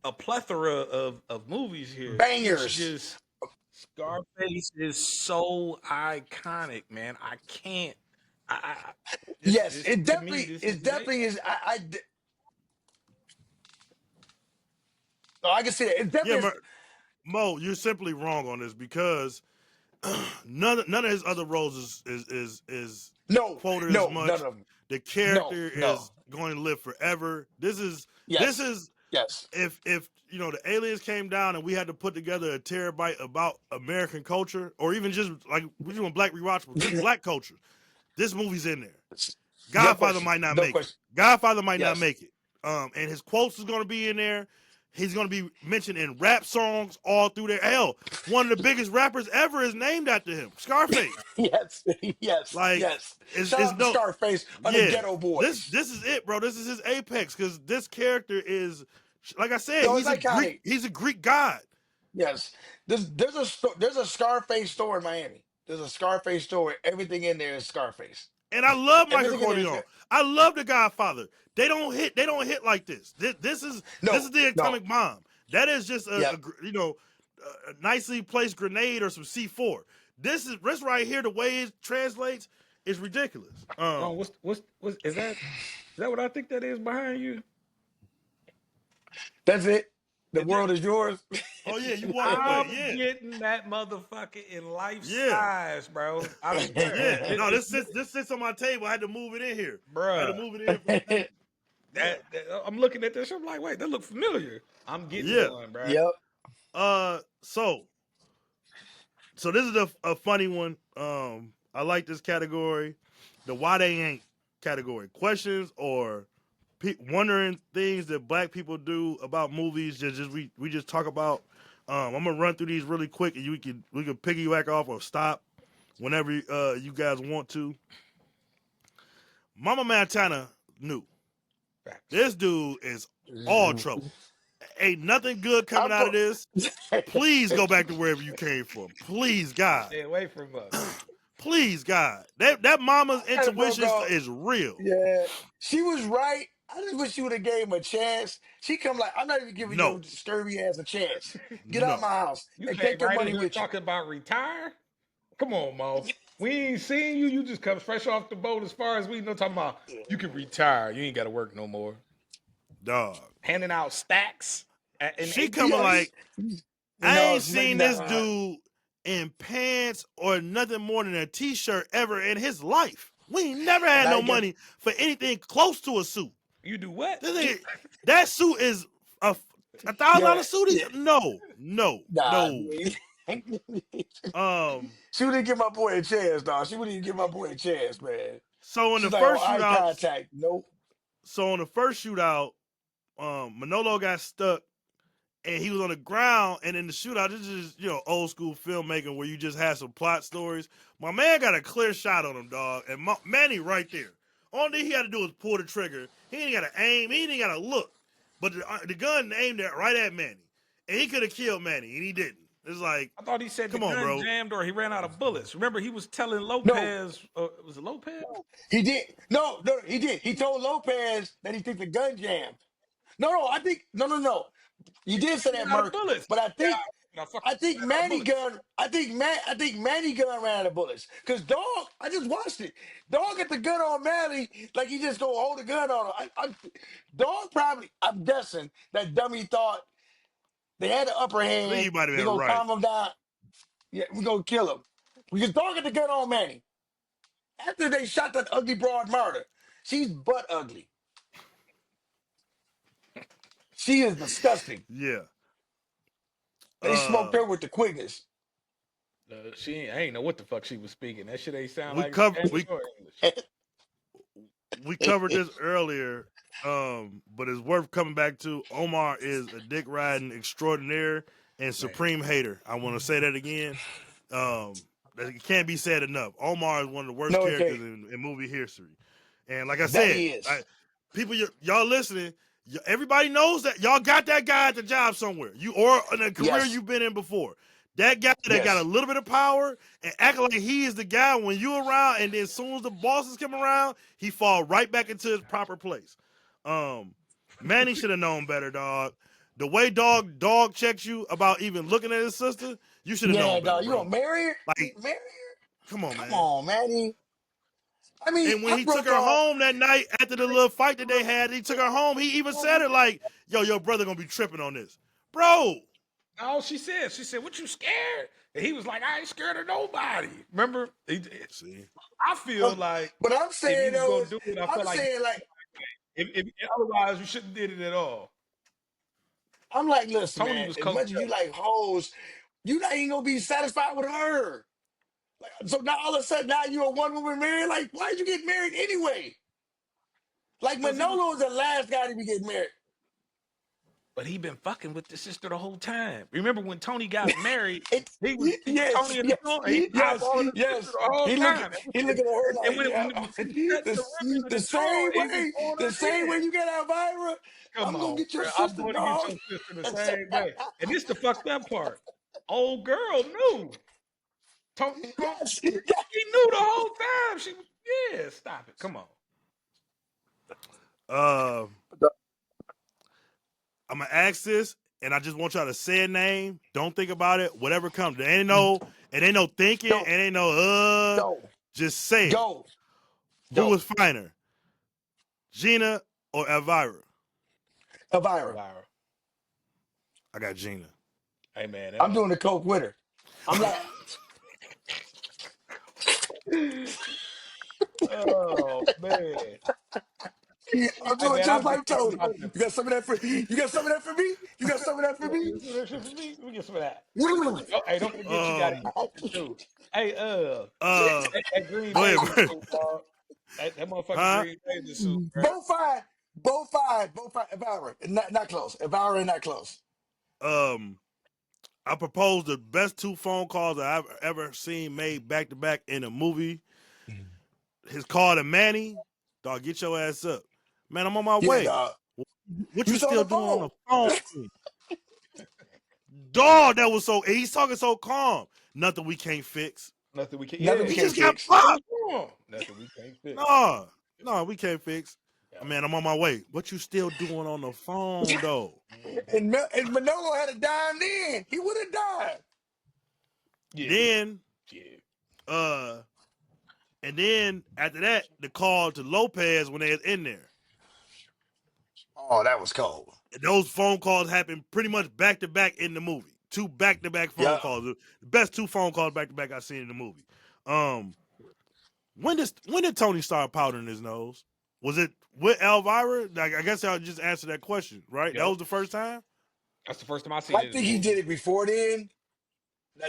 a plethora of movies here. It's bangers. just Scarface is so iconic, man. I can't. I Yes, this to me, this is it his A. definitely is. No, I can see that. It Yeah, definitely is. Mo, you're simply wrong on this because none of his other roles is No, quoted as no, none of much. them. The No, character no. is going to live forever. This Yes, is yes. if you know the aliens came down and we had to put together a terabyte about American culture, or even just like we're doing Black Rewatchables, just Black culture. This movie's in there. No Godfather question. might not No make it. question. Godfather might not Yes. make it. And his quotes is going to be in there. He's going to be mentioned in rap songs all through there. Hell, one of the biggest rappers ever is named after him, Scarface. Yes, yes, Like, yes. Shout is out to no, Scarface on the yeah. Ghetto This Boys. this is it, bro. This is his apex because this character is, like I said, No, it's iconic. He's a Greek god. Yes. There's a Scarface store in Miami. There's a Scarface store. Everything in there is Scarface. And I love Michael Everything in there is Corleone. I love The Godfather. They don't hit. They don't hit like this. This is no, the no. atomic bomb. That is just Yep. a nicely placed grenade or some C4. This right here. The way it translates is ridiculous. Oh, what's is that what I think that is behind you? That's it. The Is that world is yours. Oh yeah, you walk away. I'm Yeah, getting that motherfucker in life yeah, size, bro. I swear. yeah. No, this sits on my table. I had to move it in here. I had to Bruh. move it in from the table. Yeah, I'm looking at this. I'm like, wait, that look familiar. I'm getting yeah. one, bro. Yep. So this is a funny one. I like this category, the why they ain't category. Questions or wondering things that Black people do about movies. Just we just talk about. I'm gonna run through these really quick, and we can piggyback off or stop whenever you guys want to. Mama Montana knew Facts. this dude is all trouble. Ain't nothing good coming I'm out of go- this. Please go back to wherever you came from. Please, God. Stay away from us. Please, God. That mama's Kinda broke intuition off. is real. Yeah, she was right. I just wish you would have gave him a chance. She come like, I'm not even giving No, your scurvy ass a chance. Get out of no. my house You and came take your right in money here with you. talking about retire. Come on, Mo. We ain't seen you. You just come fresh off the boat. As far as we know, talking about you can retire. You ain't got to work no more. Dog. Handing out stacks in She 18 coming Yes. like, I No, ain't she's like, seen this nah. dude in pants or nothing more than a t-shirt ever in his life. We ain't never had Now no you got, money for anything close to a suit. You do what? That suit is a $1,000 yeah, suit. yeah. Nah. No. Um. She wouldn't give my boy a chance, dog. She wouldn't even give my boy a chance, man. So in the She's like, oh, first eye shootout, contact. Nope. Manolo got stuck and he was on the ground. And in the shootout, this is old school filmmaking where you just had some plot stories. My man got a clear shot on him, dog, and Manny right there. Only thing he had to do was pull the trigger. He ain't got to aim. He ain't got to look. But the gun aimed right at Manny, and he could have killed Manny, and he didn't. It's like, I thought he said the come on, gun bro. jammed or he ran out of bullets. Remember, he was telling No, Lopez, was it Lopez? he did. No, he did. He told Lopez that he think the gun jammed. No, I think no. You did say that, Ran out of Merc, bullets. but Yeah, no, fuck, I think ran out of Manny bullets. gun. I think Manny gun ran out of bullets. Cause dog, I just watched it. Dog got the gun on Manny like he just gonna hold the gun on him. Dog probably. I'm guessing that dummy thought they had the upper I think hand. you might have They been gonna right. calm him down. Yeah, we gonna kill him. Because dog got the gun on Manny. After they shot that ugly broad murder, she's butt ugly. She is disgusting. Yeah. They smoked Uh, her with the quickness. I ain't know what the fuck she was speaking. That shit ain't sound we like covered Spanish or English. we covered this earlier, but it's worth coming back to. Omar is a dick riding extraordinaire and supreme hater. I want to say that again. It can't be said enough. Omar is one of the worst No, it characters can't. in movie history. And like I That said, he is. people, y'all listening, everybody knows that y'all got that guy at the job somewhere. You or in a career Yes. you've been in before. That guy that got a Yes. little bit of power and acting like he is the guy when you around, and then as soon as the bosses come around, he fall right back into his proper place. Manny should have known better, dog. The way dog checks you about even looking at his sister, you should have Yeah, known better, dog. You bro. gonna marry her? Like, Marry her? come on, Come man. on, Manny. I mean, And when I he took broke her off. home that night after the little fight that they had, he took her home. He even said it like, "Yo, your brother gonna be tripping on this, bro." All she said, "What you scared?" And he was like, "I ain't scared of nobody." Remember? See, I feel like But I'm if he saying was though, gonna do it, I I'm felt like saying like, if otherwise we shouldn't did it at all. I'm like, listen, Tony man. was As much coach. as you like hoes, you not even gonna be satisfied with her. Like, so now all of a sudden, now you're a one woman man. Like, why'd you get married anyway? Like Because he was, Manolo was the last guy to be getting married. but he been fucking with the sister the whole time. Remember when Tony got married? It, He was yes, Tony in the yes, joint. He was yes, eyeballing the sister yes. the whole time. He looking at her And like, when yeah. he was cutting the ribbon of The the same joint, he was way, on the her same way head. you get Elvira, Come I'm gonna on, get your bro. I'm sister, going to get dog. your sister the same way. And this the fucked up part. Old girl knew. Yes, She knew the whole time. She yeah, stop it. Come on. uh, I'm gonna ask this, and I just want y'all to say a name. Don't think about it. Whatever comes, it ain't no thinking, go, it ain't no go, Just say it. go, Who go, was finer, Gina or Elvira? Elvira. Elvira. I got Gina. Hey man. I'm doing the coke with her. I'm like, Oh man. I'm Hey doing man, just I've been like thinking Tony. about that. You got some of that for you got some of that for me? You got some of that for me? You get some of that shit for me? Let me get some of that. Go Oh, hey, don't forget you gotta Um, eat chicken too. Hey, uh, that Green go Bay ahead, was Brent. so dog. That motherfucking Huh? Green Bay was soup, bro. both five, Elvira. Not close. Elvira not close. Um, I propose the best two phone calls I've ever seen made back to back in a movie. His call to Manny, dog, get your ass up, man. I'm on my Yeah, way. dog. What You you saw still the doing on the phone. phone, dog? That was so. He's talking so calm. Nothing we can't fix. Nothing we can. Nothing Yeah, we He can't just got fix. what was popped. wrong? Nothing we can't fix. No, no, we can't fix. Yeah. I mean, I'm on my way. What you still doing on the phone though? Mhm. And Manolo had a dime then. He would have died. Yeah, but Then, yeah. uh, and then after that, the call to Lopez when they was in there. Oh, that was cold. And those phone calls happened pretty much back to back in the movie. Two back to back phone Yeah. calls. The best two phone calls back to back I've seen in the movie. Um, when did Tony start powdering his nose? Was it with Elvira? Like, I guess I'll just answer that question, right? That Yep. was the first time. That's the first time I seen I it in the think he did movie. it before then.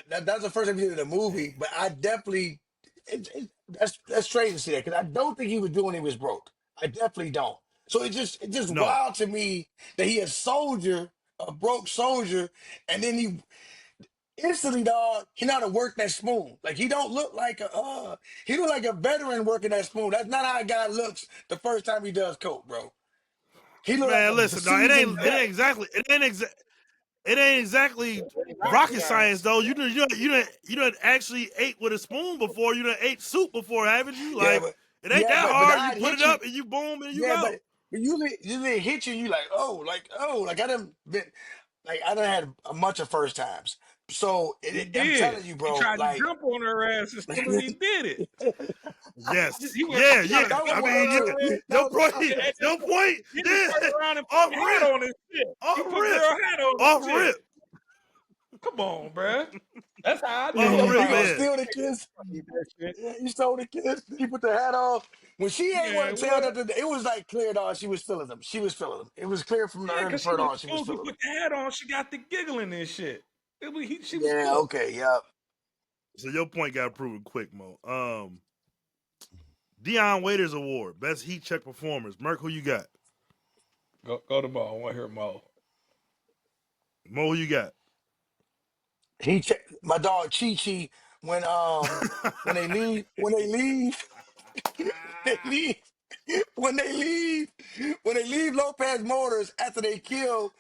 That's the first time he did it in a movie, Dang. but I definitely that's strange to see that because I don't think he was doing it, he was broke. I definitely don't. So it's just No, wild to me that he a soldier, a broke soldier, and then he instantly, dog, he know how to work that spoon. Like he don't look like he look like a veteran working that spoon. That's not how a guy looks the first time he does coke, bro. He look like man. a Listen, dog, seasoned vet. it ain't exactly Rocket rocket science science. though. You done actually ate with a spoon before. You done ate soup before, haven't you? Yeah, Like, it ain't yeah, that but hard. You I'd put it hit you. up and you boom and you Yeah, go. but usually it hit you. You like I done been like I done had a bunch of first times. So He I'm did. telling you, He bro. tried to Like jump on her ass and still ain't did it. Yes, He went yeah, he tried yeah. to that jump I was on mean, wild yeah. her too. ass. That Your was point, And wild. then, your point. then he Yeah, turned around and put off a hat rip, on his shit. He off put rip, girl hat on his off shit. rip, Come on, bruh. That's how I off knew. I'm rip, You like, gonna oh, man. steal the kiss? eat that shit. Yeah, you stole the kiss. He put the hat on. When she ain't Man, want to tell what? that, it was like clear, dog. She was feeling them. She was feeling them. It was clear from the Yeah, early cause she part was on. She was soon as he feeling put them. the hat on, she got the giggling and shit. She was Yeah. cooked. Okay. Yeah. So your point got proven quick, Mo. Dion Waiters Award, best heat check performers. Merc, who you got? Go to ball. I want to hear Mo. Mo, who you got? My dog Chi Chi when they leave they leave when they leave Lopez Motors after they kill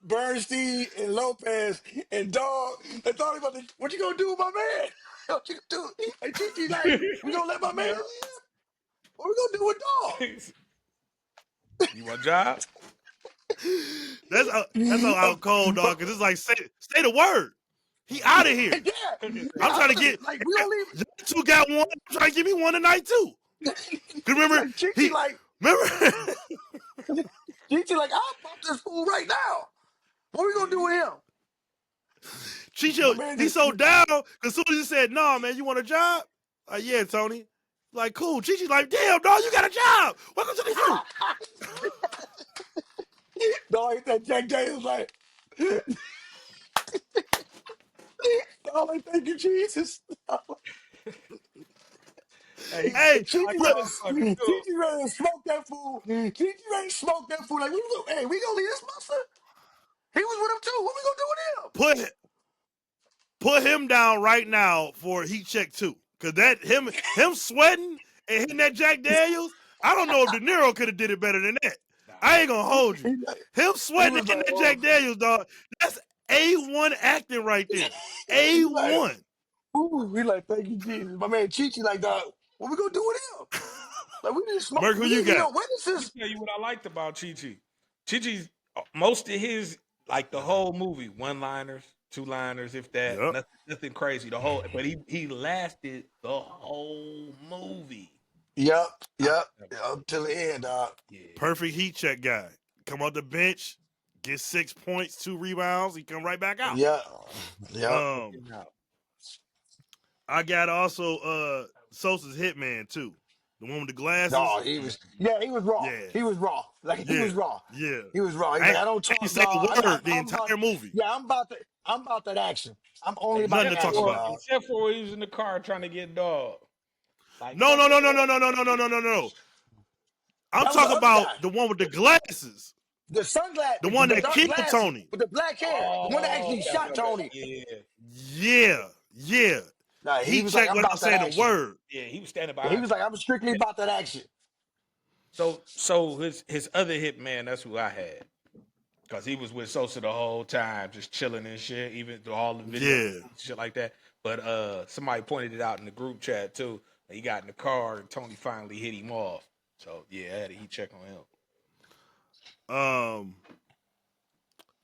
Bernstein and Lopez and Dog. They thought about what you gonna do with my man? What you gonna do? And Gigi like, we gonna let my man live? What we gonna do with Dog? You want a job? That's how out cold, dog. Cause it's like say the word. He out of here. Yeah, I'm trying to get. like we don't leave. You two got one. I'm trying to give me one tonight too. Cause remember Like Gigi, remember Gigi, like I'll pop this fool right now. What we gonna do with him? My Chicho, man he's just so down. Cause soon as he said, "No, man, you want a job?" Yeah, Tony. Like, cool. Chichi's like, "Damn, dog, you got a job. Welcome to the crew." Dog hit that Jack Daniels like, dog like thank you Jesus. Hey, Hey, Gigi look, ready to smoke that fool. Gigi ready to smoke that fool. Like hey, we gonna leave this monster? He was with him too. What we gonna do with him? put him down right now for heat check 2. Cause that him sweating and hitting that Jack Daniels. I don't know if De Niro could have did it better than that. nah. I ain't gonna hold you. He, like, Him he sweating was and hitting like, that oh, Jack Daniels, dog. That's A1 acting right there. he like, A1. ooh, he like, thank you, Jesus. My man Chichi like, dog, what we gonna do with him? Like, we need to smoke. Merc, who We you need to got? know witnesses. Tell you what I liked about Chi Chi. Chi Chi's most of his like the whole movie, one liners, two liners, if that, Yep. nothing crazy. The whole, but he lasted the whole movie. Yep, I yep, love yep, till the end, dog. yeah, Perfect heat check guy. Come off the bench, get 6 points, 2 rebounds. He come right back out. Yep, yep. Um, I got also Sosa's Hitman too. The one with the glasses. No, he was raw. Yeah. He was raw. Like he Yeah. was raw. Yeah. He was raw. He's I like, ain't, I don't ain't talk, say a dog. word the I'm about, entire movie. yeah, I'm about that action. I'm only about Nothing the to talk action, about. dog. except for when he was in the car trying to get dog. Like No, fuck no, no, no, no, that. no, no, no, no, no, no, no. I'm That was the talking other about guy. the one with the glasses. The The sunglasses, one the that dark killed glasses Tony. with the black hair. The one that Oh, actually shot Tony. yeah, Yeah. Yeah. Nah, he He was like, checked I'm without about that saying a action. word. yeah. He was standing Yeah, he behind. was like, I'm strictly about that action. So his other hit man, that's who I had. Cause he was with Sosa the whole time, just chilling and shit, even through all the video Yeah. shit like that. But somebody pointed it out in the group chat too. He got in the car and Tony finally hit him off. So yeah, I had a heat check on him. Um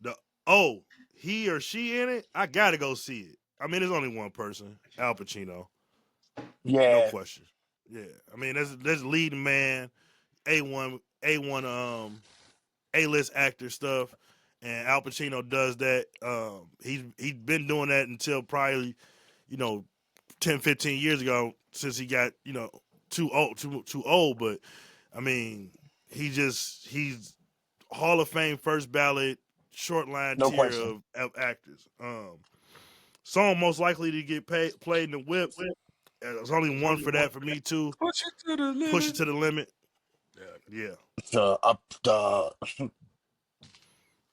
the he or she in it? I gotta go see it. I mean, there's only one person, Al Pacino. No Yeah. question. Yeah. I mean, there's leading man, A1 A-list actor stuff, and Al Pacino does that. He's been doing that until probably 10, 15 years ago, since he got too old. But I mean, he's Hall of Fame first ballot short line No tier question. of actors. Song most likely to get played in the whip. There's only one for that for me too. Push it to the Push limit. it to the limit. Yeah. Yeah, Up the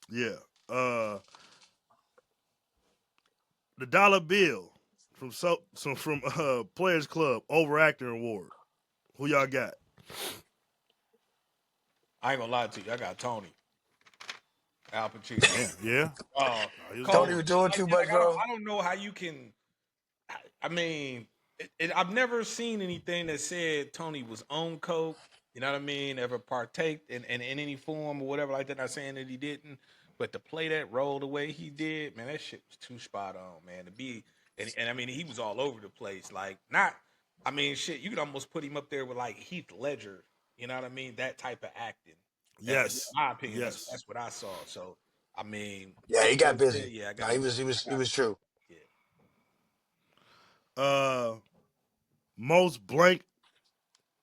yeah. The dollar bill from Players Club overacting award. Who y'all got? I ain't gonna lie to you. I got Tony, Al Pacino. Damn, yeah. Uh, Oh, he was Tony going. was doing like, too yeah, much, bro. I don't know how you can. I mean, I've never seen anything that said Tony was on coke. You know what I mean? Ever partake in any form or whatever like that. Not saying that he didn't, but to play that role the way he did, man, that shit was too spot on, man. To be and I mean, he was all over the place. Like, not, I mean, shit, you could almost put him up there with like Heath Ledger. You know what I mean? That type of acting. In Yes, my opinion, yes. that's what I saw. So, I mean, Yeah, he that got being said, busy. yeah, I No, got him. he was true. Yeah. Uh, most blank,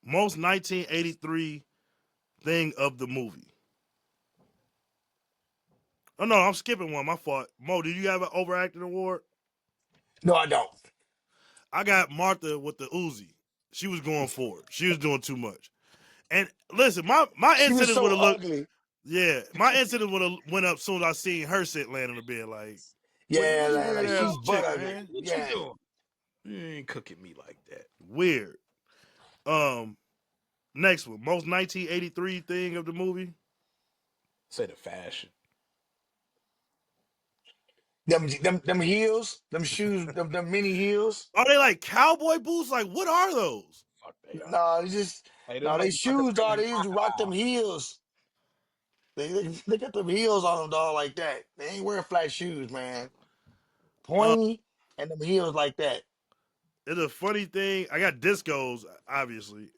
most 1983 thing of the movie. Oh no, I'm skipping one. My fault. Mo, did you have an overacting award? No, I don't. I got Martha with the Uzi. She was going for it. She was doing too much. And listen, my She was incidents would so have looked. ugly. Yeah, my incidents would have went up soon as I seen her sit land on the bed. Like, Yeah, where's like, weird like she's ass butt chick, ugly. man? What you Yeah. doing? You ain't cooking me like that. Weird. Um, Next one, most 1983 thing of the movie. Say the fashion. Them heels, them shoes, them mini heels. Are they like cowboy boots? Like what are those? Fuck they are. No, it's just Hey, them no. They motherfuckers shoes, dog. bringing They used to rock them crocodile. heels. They got them heels on them, dog, like that. They ain't wearing flat shoes, man. Uh, Pointy and them heels like that. it's a funny thing. I got discos, obviously,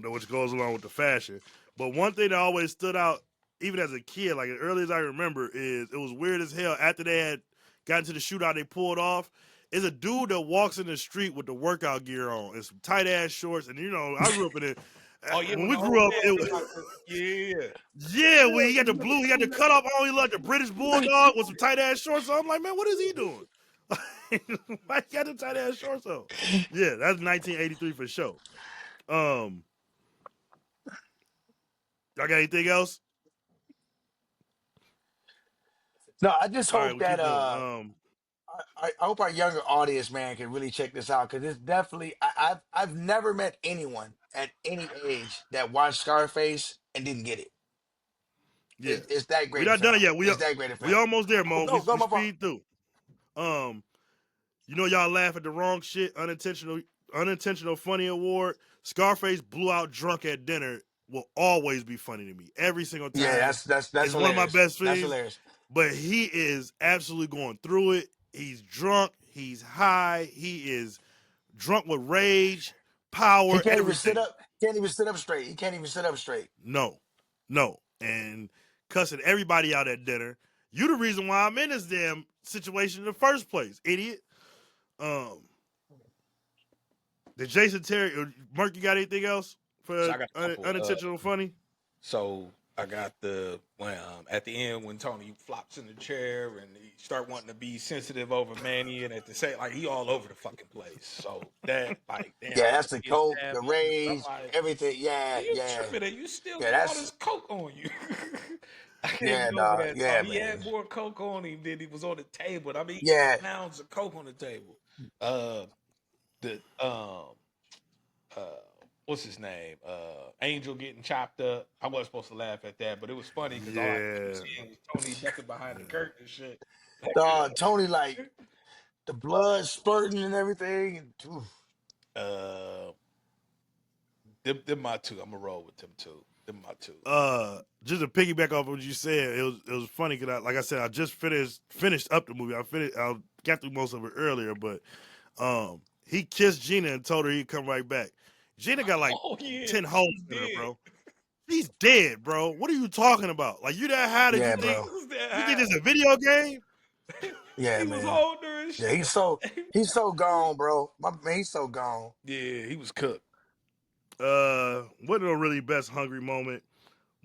which goes along with the fashion. But one thing that always stood out, even as a kid, like as early as I remember, is it was weird as hell. After they had gotten to the shootout, they pulled off. Is a dude that walks in the street with the workout gear on and some tight ass shorts. And you know, I grew up in it. Oh yeah, When when we the whole grew up, band it be was like this. Yeah. yeah. When he got the blue, he got the cut off on. He like the British bulldog with some tight ass shorts on. I'm like, man, what is he doing? Why he got the tight ass shorts on? Yeah, that's 1983 for sure. Um, y'all got anything else? No, I just All right, hope we that keep going. I hope our younger audience, man, can really check this out because it's definitely I've never met anyone at any age that watched Scarface and didn't get it. Yeah, It's that we great a not done it film. yet. It's that great a We film. almost there, Oh, Mo. go go We my fault. speed through. Um, you know y'all laugh at the wrong shit. Unintentional funny award. Scarface blew out drunk at dinner will always be funny to me every single Yeah, time. that's It's one of my hilarious. best That's things. hilarious. But he is absolutely going through it. He's drunk. He's high. He is drunk with rage, He power, can't even sit everything. up. Can't even sit up straight. He can't even sit up straight. No, no, and cussing everybody out at dinner. You the reason why I'm in this damn situation in the first place, idiot. Um, the Jason Terry, Mark, you got anything else So for I got a couple. unintentional funny? So I got the when at the end when Tony flops in the chair and he start wanting to be sensitive over Manny and at the same like he all over the fucking place. So that like damn Yeah, I that's want the to get coke, that the moment. I'm rage, like, everything. are Yeah, you yeah, tripping and you still yeah. got all That's this coke on you? I can't yeah, get over dog. that. Yeah, He man. had more coke on him than he was on the table. I mean, Yeah, pounds of coke on the table. Uh, the uh, what's his name? Angel getting chopped up. I wasn't supposed to laugh at that, but it was funny because all I kept Yeah, seeing was Tony ducking behind the curtain and shit. dog. Tony, like the blood spurting and everything. And, oof. uh, them my two. I'm gonna roll with them two. Them my two. just to piggyback off what you said, it was funny because like I said, I just finished up the movie. I got through most of it earlier, but he kissed Gina and told her he'd come right back. Gina got like Oh yeah, 10 holes he's in her, dead. bro. She's dead, bro. What are you talking about? Like you that high that Yeah, He bro. was that you think this high. is a video game? Yeah, He was man. holding her and Yeah, shit. he's so gone, bro. My man, he's so gone. Yeah, he was cooked. What a really best hungry moment.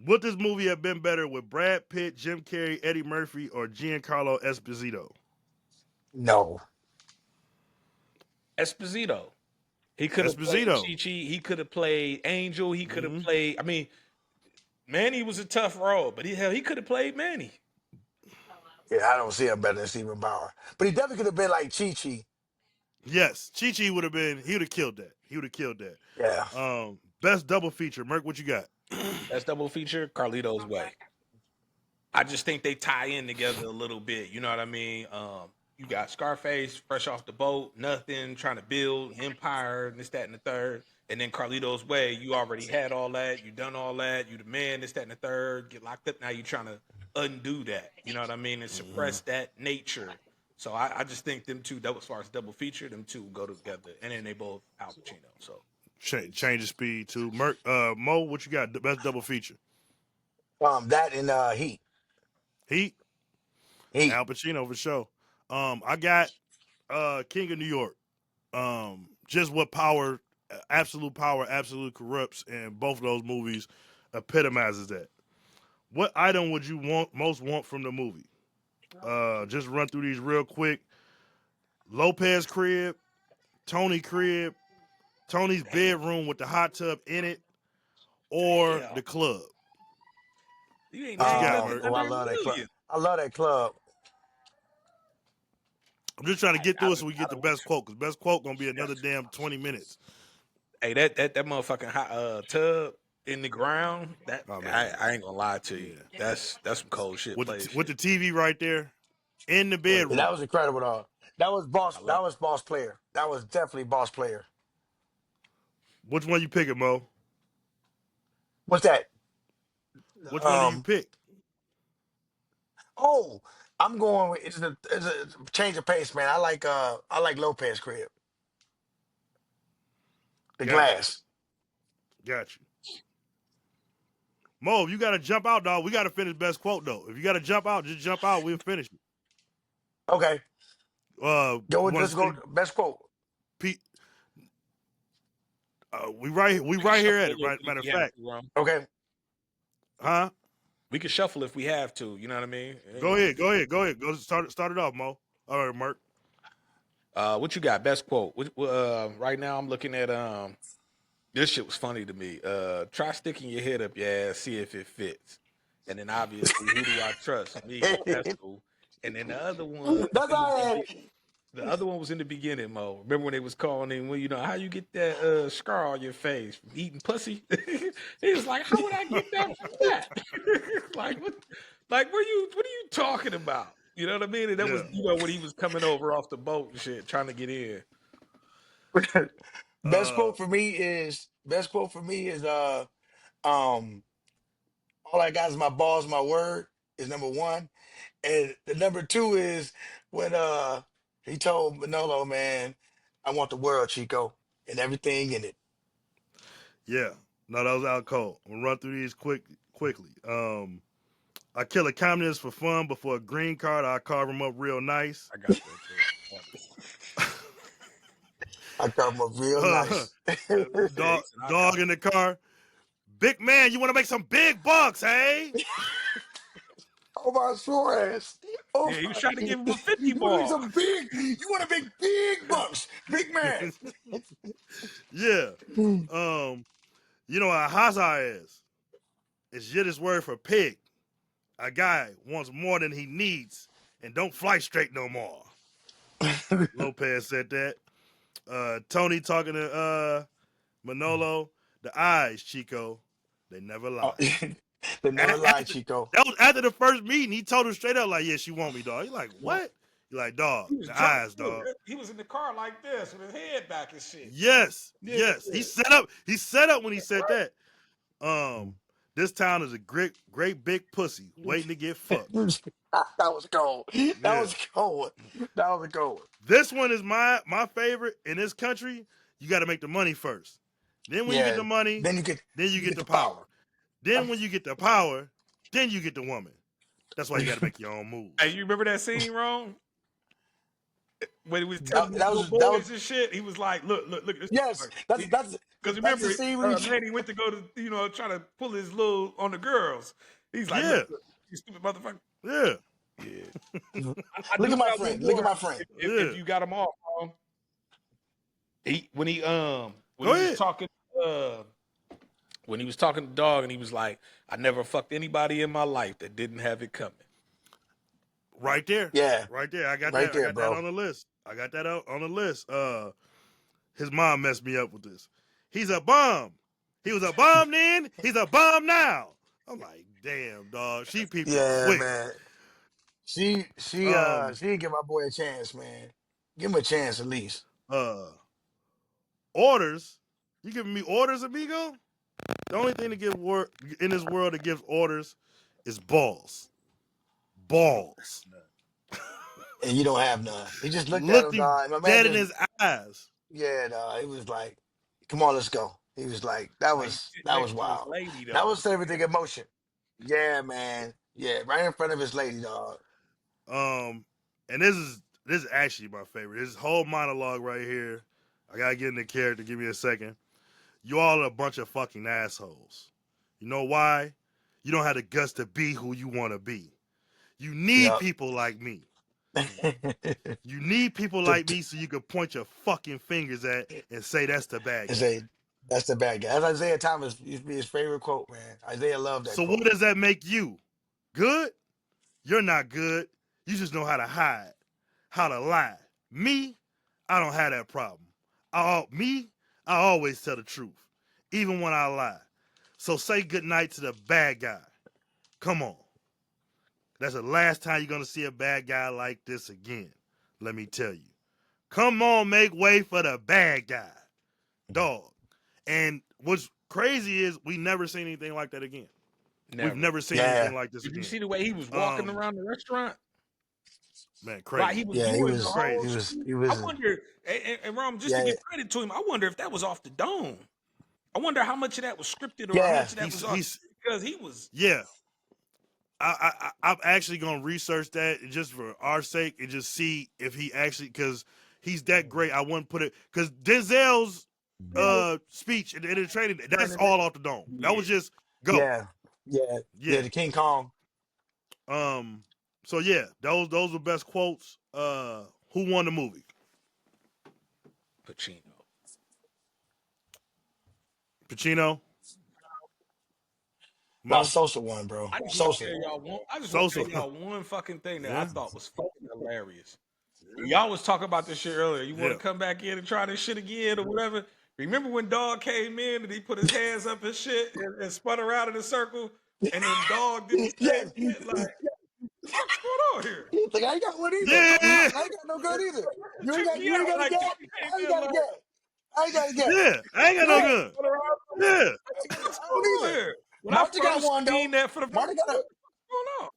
Would this movie have been better with Brad Pitt, Jim Carrey, Eddie Murphy, or Giancarlo Esposito? No. Esposito. He could have played Esposito. Chi Chi. He could have played Angel. He could have Mm-hmm. played. I mean, Manny was a tough role, but he could have played Manny. Yeah, I don't see him better than Stephen Bauer. But he definitely could have been like Chi Chi. Yes, Chi Chi would have been. He would have killed that. He would have killed that. Yeah. Best double feature. Merc, what you got? That's double feature. Carlito's Way. I just think they tie in together a little bit. You know what I mean? You got Scarface fresh off the boat, nothing, trying to build empire, and this, that, and the third. And then Carlito's Way, you already had all that, you done all that, you the man, this, that, and the third, get locked up. Now you trying to undo that. You know what I mean? And Mm-hmm. suppress that nature. So I just think them two, as far as double feature, them two go together. And then they both Al Pacino. So Change the speed too. Merc, Mo, what you got? The best double feature. That and Heat. Heat, Heat. Al Pacino for sure. I got King of New York. Just what power absolutely corrupts, and both of those movies epitomizes that. What item would you want from the movie? Just run through these real quick. Lopez crib, Tony crib, Tony's damn, bedroom with the hot tub in it, or damn. the club. You ain't What you named got, nothing Merc? I under a love that club. million. I love that club. I'm just trying to get through it so we get I the don't best quote, because best quote gonna be another damn 20 minutes. Hey, that motherfucking hot tub in the ground. That Oh man, I ain't gonna lie to you. yeah. That's some cold shit With play with shit. the TV right there, in the Go ahead, Yeah, Mo. bedroom. that was incredible, dog. That was boss. I love That was boss player. That was definitely boss player. Which one you picking, Mo? What's that? Which one do you Um. pick? Oh, I'm going with it's a change of pace, man. I like Lopez crib. The Got you. glass. Got you. Mo, you got to jump out, dog. We got to finish best quote, though. If you got to jump out, just jump out. We'll finish it. Okay. Go You with want let's to go say, best quote. Pete? We We can right here shuffle at a it. little Right, bit if matter of we have fact, to, Ron. Okay. huh? We can shuffle if we have to. You know what I mean? It ain't Go gonna ahead. be. Go ahead. Go ahead. Go start it off, Mo. All right, Mark. What you got? Best quote. Right now, I'm looking at This shit was funny to me. Try sticking your head up your ass, see if it fits, and then obviously, who do I trust? Me. That's That's cool. And then the other one was in the all right. beginning. The other one was in the beginning, Mo. Remember when they was calling him? Well, you know how you get that scar on your face from eating pussy? He was like, "How would I get that from that?" like what? Like what are you talking about? You know what I mean? And that was Yeah. when he was coming over off the boat and shit, trying to get in. Uh. Best quote for me is um all I got is my balls, my word is number one. And the number two is when he told Manolo, man, I want the world, Chico, and everything in it. Yeah. No, that was out cold. I'm gonna run through these quickly. I kill a communist for fun, but for a green card, I carve him up real nice. I got that too. I come up real Uh, nice. Yeah, he dog, said, "I got." dog in the car. Big man, you want to make some big bucks, hey? Oh my Suarez. Oh Yeah, he was my, trying to give him a 50 you want to be ball. some big, you want to make big bucks, big man. Yeah. Um, you know what Hazard is? It's Yiddish word for pig. A guy wants more than he needs and don't fly straight no more. Lopez said that. Tony talking to Manolo. The eyes, Chico, they never Oh, lie. they never lied, After, Chico. that was after the first meeting. He told him straight up, like, yeah, she want me, dog. He like, Well, what? He like, dog, he was the drunk eyes, too. dog. He was in the car like this with his head back and shit. Yes, Yeah, yes. yeah. He set up when he said that. Um, this town is a great big pussy waiting to get fucked. That was cold. That Yeah. was cold. That was cold. This one is my favorite. In this country, you got to make the money first. Then when you get Yeah. the money, Then then you you get get the the power. power. Then when you get the power, then you get the woman. That's why you got to make your own Hey, moves. you remember that scene, Ron? When he was telling That, these that little was that was boys and shit, he was like, "Look at this yes. part." Because That's the remember, scene when he. Manny went to go to try to pull his little on the girls. He's like, Yeah, look, you stupid motherfucker." yeah, Yeah, I Look do at my got one friend. Look at more. my friend. If yeah. you got him off, when Go he was ahead. talking uh when he was talking to Dog and he was like, "I never fucked anybody in my life that didn't have it coming." Right there, Yeah, right there. I got right that. I there, got that bro. on the list. I got that out on the list. His mom messed me up with this. He's a bum. He was a bum then. He's a bum now. I'm like, damn, dog. She peeped it Yeah, quick. man. Um, She didn't give my boy a chance, man. Give him a chance at least. uh, orders. You giving me orders, amigo? The only thing to give work in this world that gives orders is balls. I don't Balls. know. And you don't have none. He just looked at Looked him, him dog. And my man dead in just, his eyes. yeah, dog. He was like, "Come on, let's go." He was like, Like he's sitting that was next to his wild. lady That though. was everything in motion. Yeah, man. Yeah, right in front of his lady, dog. Um, and this is actually my favorite. This whole monologue right here. I gotta get in the character. Give me a second. You all are a bunch of fucking assholes. You know why? You don't have the guts to be who you want to be. You need Yep. people like me. You need people to, like to, me so you can point your fucking fingers at and say that's the bad and guy. say that's the bad guy. That's Isaiah Thomas, his favorite quote, man. Isaiah loved that So what quote. does that make you? Good? You're not good. You just know how to hide, how to lie. Me, I don't have that problem. I always tell the truth, even when I lie. So say goodnight to the bad guy. Come on. That's the last time you're gonna see a bad guy like this again. Let me tell you. Come on, make way for the bad guy, dog. And what's crazy is we never seen anything like that again. We've Never. never seen Yeah, anything like this Did you again. see the way he was walking Um, around the restaurant? man, Like he crazy, was yeah, doing the crazy. whole shit. he I was, wonder, and Rom, just to yeah, give credit to him, I wonder if that was off the dome. I wonder how much of that was scripted or how yeah. much of that was off He's because he was. yeah. I'm actually gonna research that just for our sake and just see if he actually because he's that great. I wouldn't put it because Denzel's speech at the end of the training that's all off the dome. That Yeah. was just go. Yeah, yeah, yeah. Yeah. The King Kong. Um. So yeah, those are best quotes. Who won the movie? Pacino. Pacino. Not Mo. Sosa one, bro. I just want to Sosa. tell y'all one. I just want to Sosa. tell y'all one fucking thing that I Yeah. thought was fucking hilarious. Y'all was talking about this shit earlier. You want Yeah. to come back in and try this shit again or whatever? Remember when Dog came in and he put his hands up and shit and spun around in a circle, and then Dog did the same Yes. shit? Like, what the fuck's going on here? He's like, I ain't got one either. Yeah. I ain't got no gun either. It tripped me You ain't out. got a Like, gat? Dog came I ain't in got a like, gat. I ain't got a gat. Yeah. I ain't got no Yeah. gun. spun around. Yeah. I said, what's I going don't on either. here? When I Martha got first one seen though. that for the first Martha time, got a what's going on?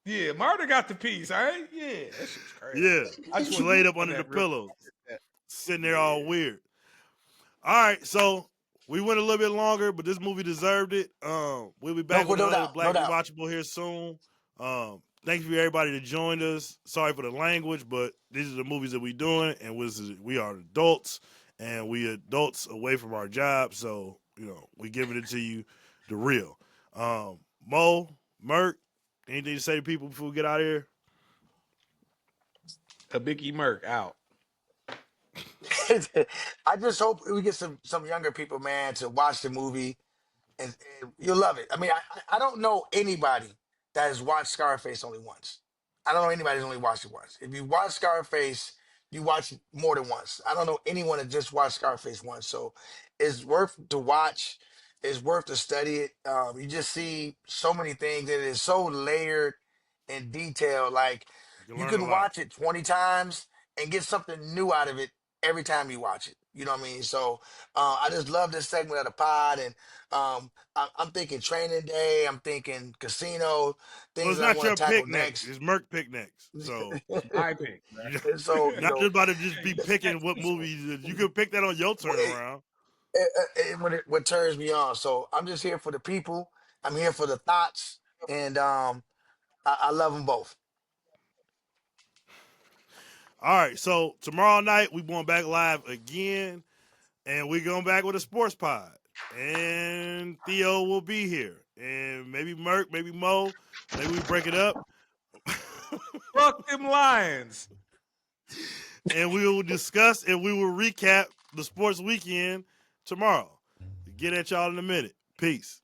Yeah, Marta got the piece, all right? Yeah, that shit's crazy. Yeah. I just want to Slayed up on under the that real pillows, quick. sitting there all Yeah. weird. All right, so we went a little bit longer, but this movie deserved it. We'll be back with no another doubt, no Black doubt. Rewatchable here soon. Thank you for everybody that joined us. Sorry for the language, but these are the movies that we doing, and we are adults, and we adults away from our jobs, so we giving it to you the real. Mo, Merk, anything to say to people before we get out of here? Habiki Merc out. I just hope we get some younger people, man, to watch the movie and you'll love it. I mean, I don't know anybody that has watched Scarface only once. I don't know anybody who's only watched it once. If you watch Scarface, you watch it more than once. I don't know anyone that just watched Scarface once. So it's worth to watch. It's worth to study it. You just see so many things. It is so layered and detailed. Like You can you learn a can lot. watch it 20 times and get something new out of it every time you watch it. You know what I mean? So I just love this segment of the pod, and I'm thinking Training Day. I'm thinking Casino. Well, Things it's that I not want your to tackle pick next; next. it's Merc pick next. So It's my pick, man. you And so you're not just about to just be picking what Peaceful. movies. You can pick that on your turnaround. what turns me on. So I'm just here for the people. I'm here for the thoughts, and I love them both. All right, so tomorrow night we going back live again, and we going back with a sports pod. And Theo will be here, and maybe Merc, maybe Mo, maybe we break it up, Fuck them Lions. and we will discuss and we will recap the sports weekend tomorrow. Get at y'all in a minute. Peace.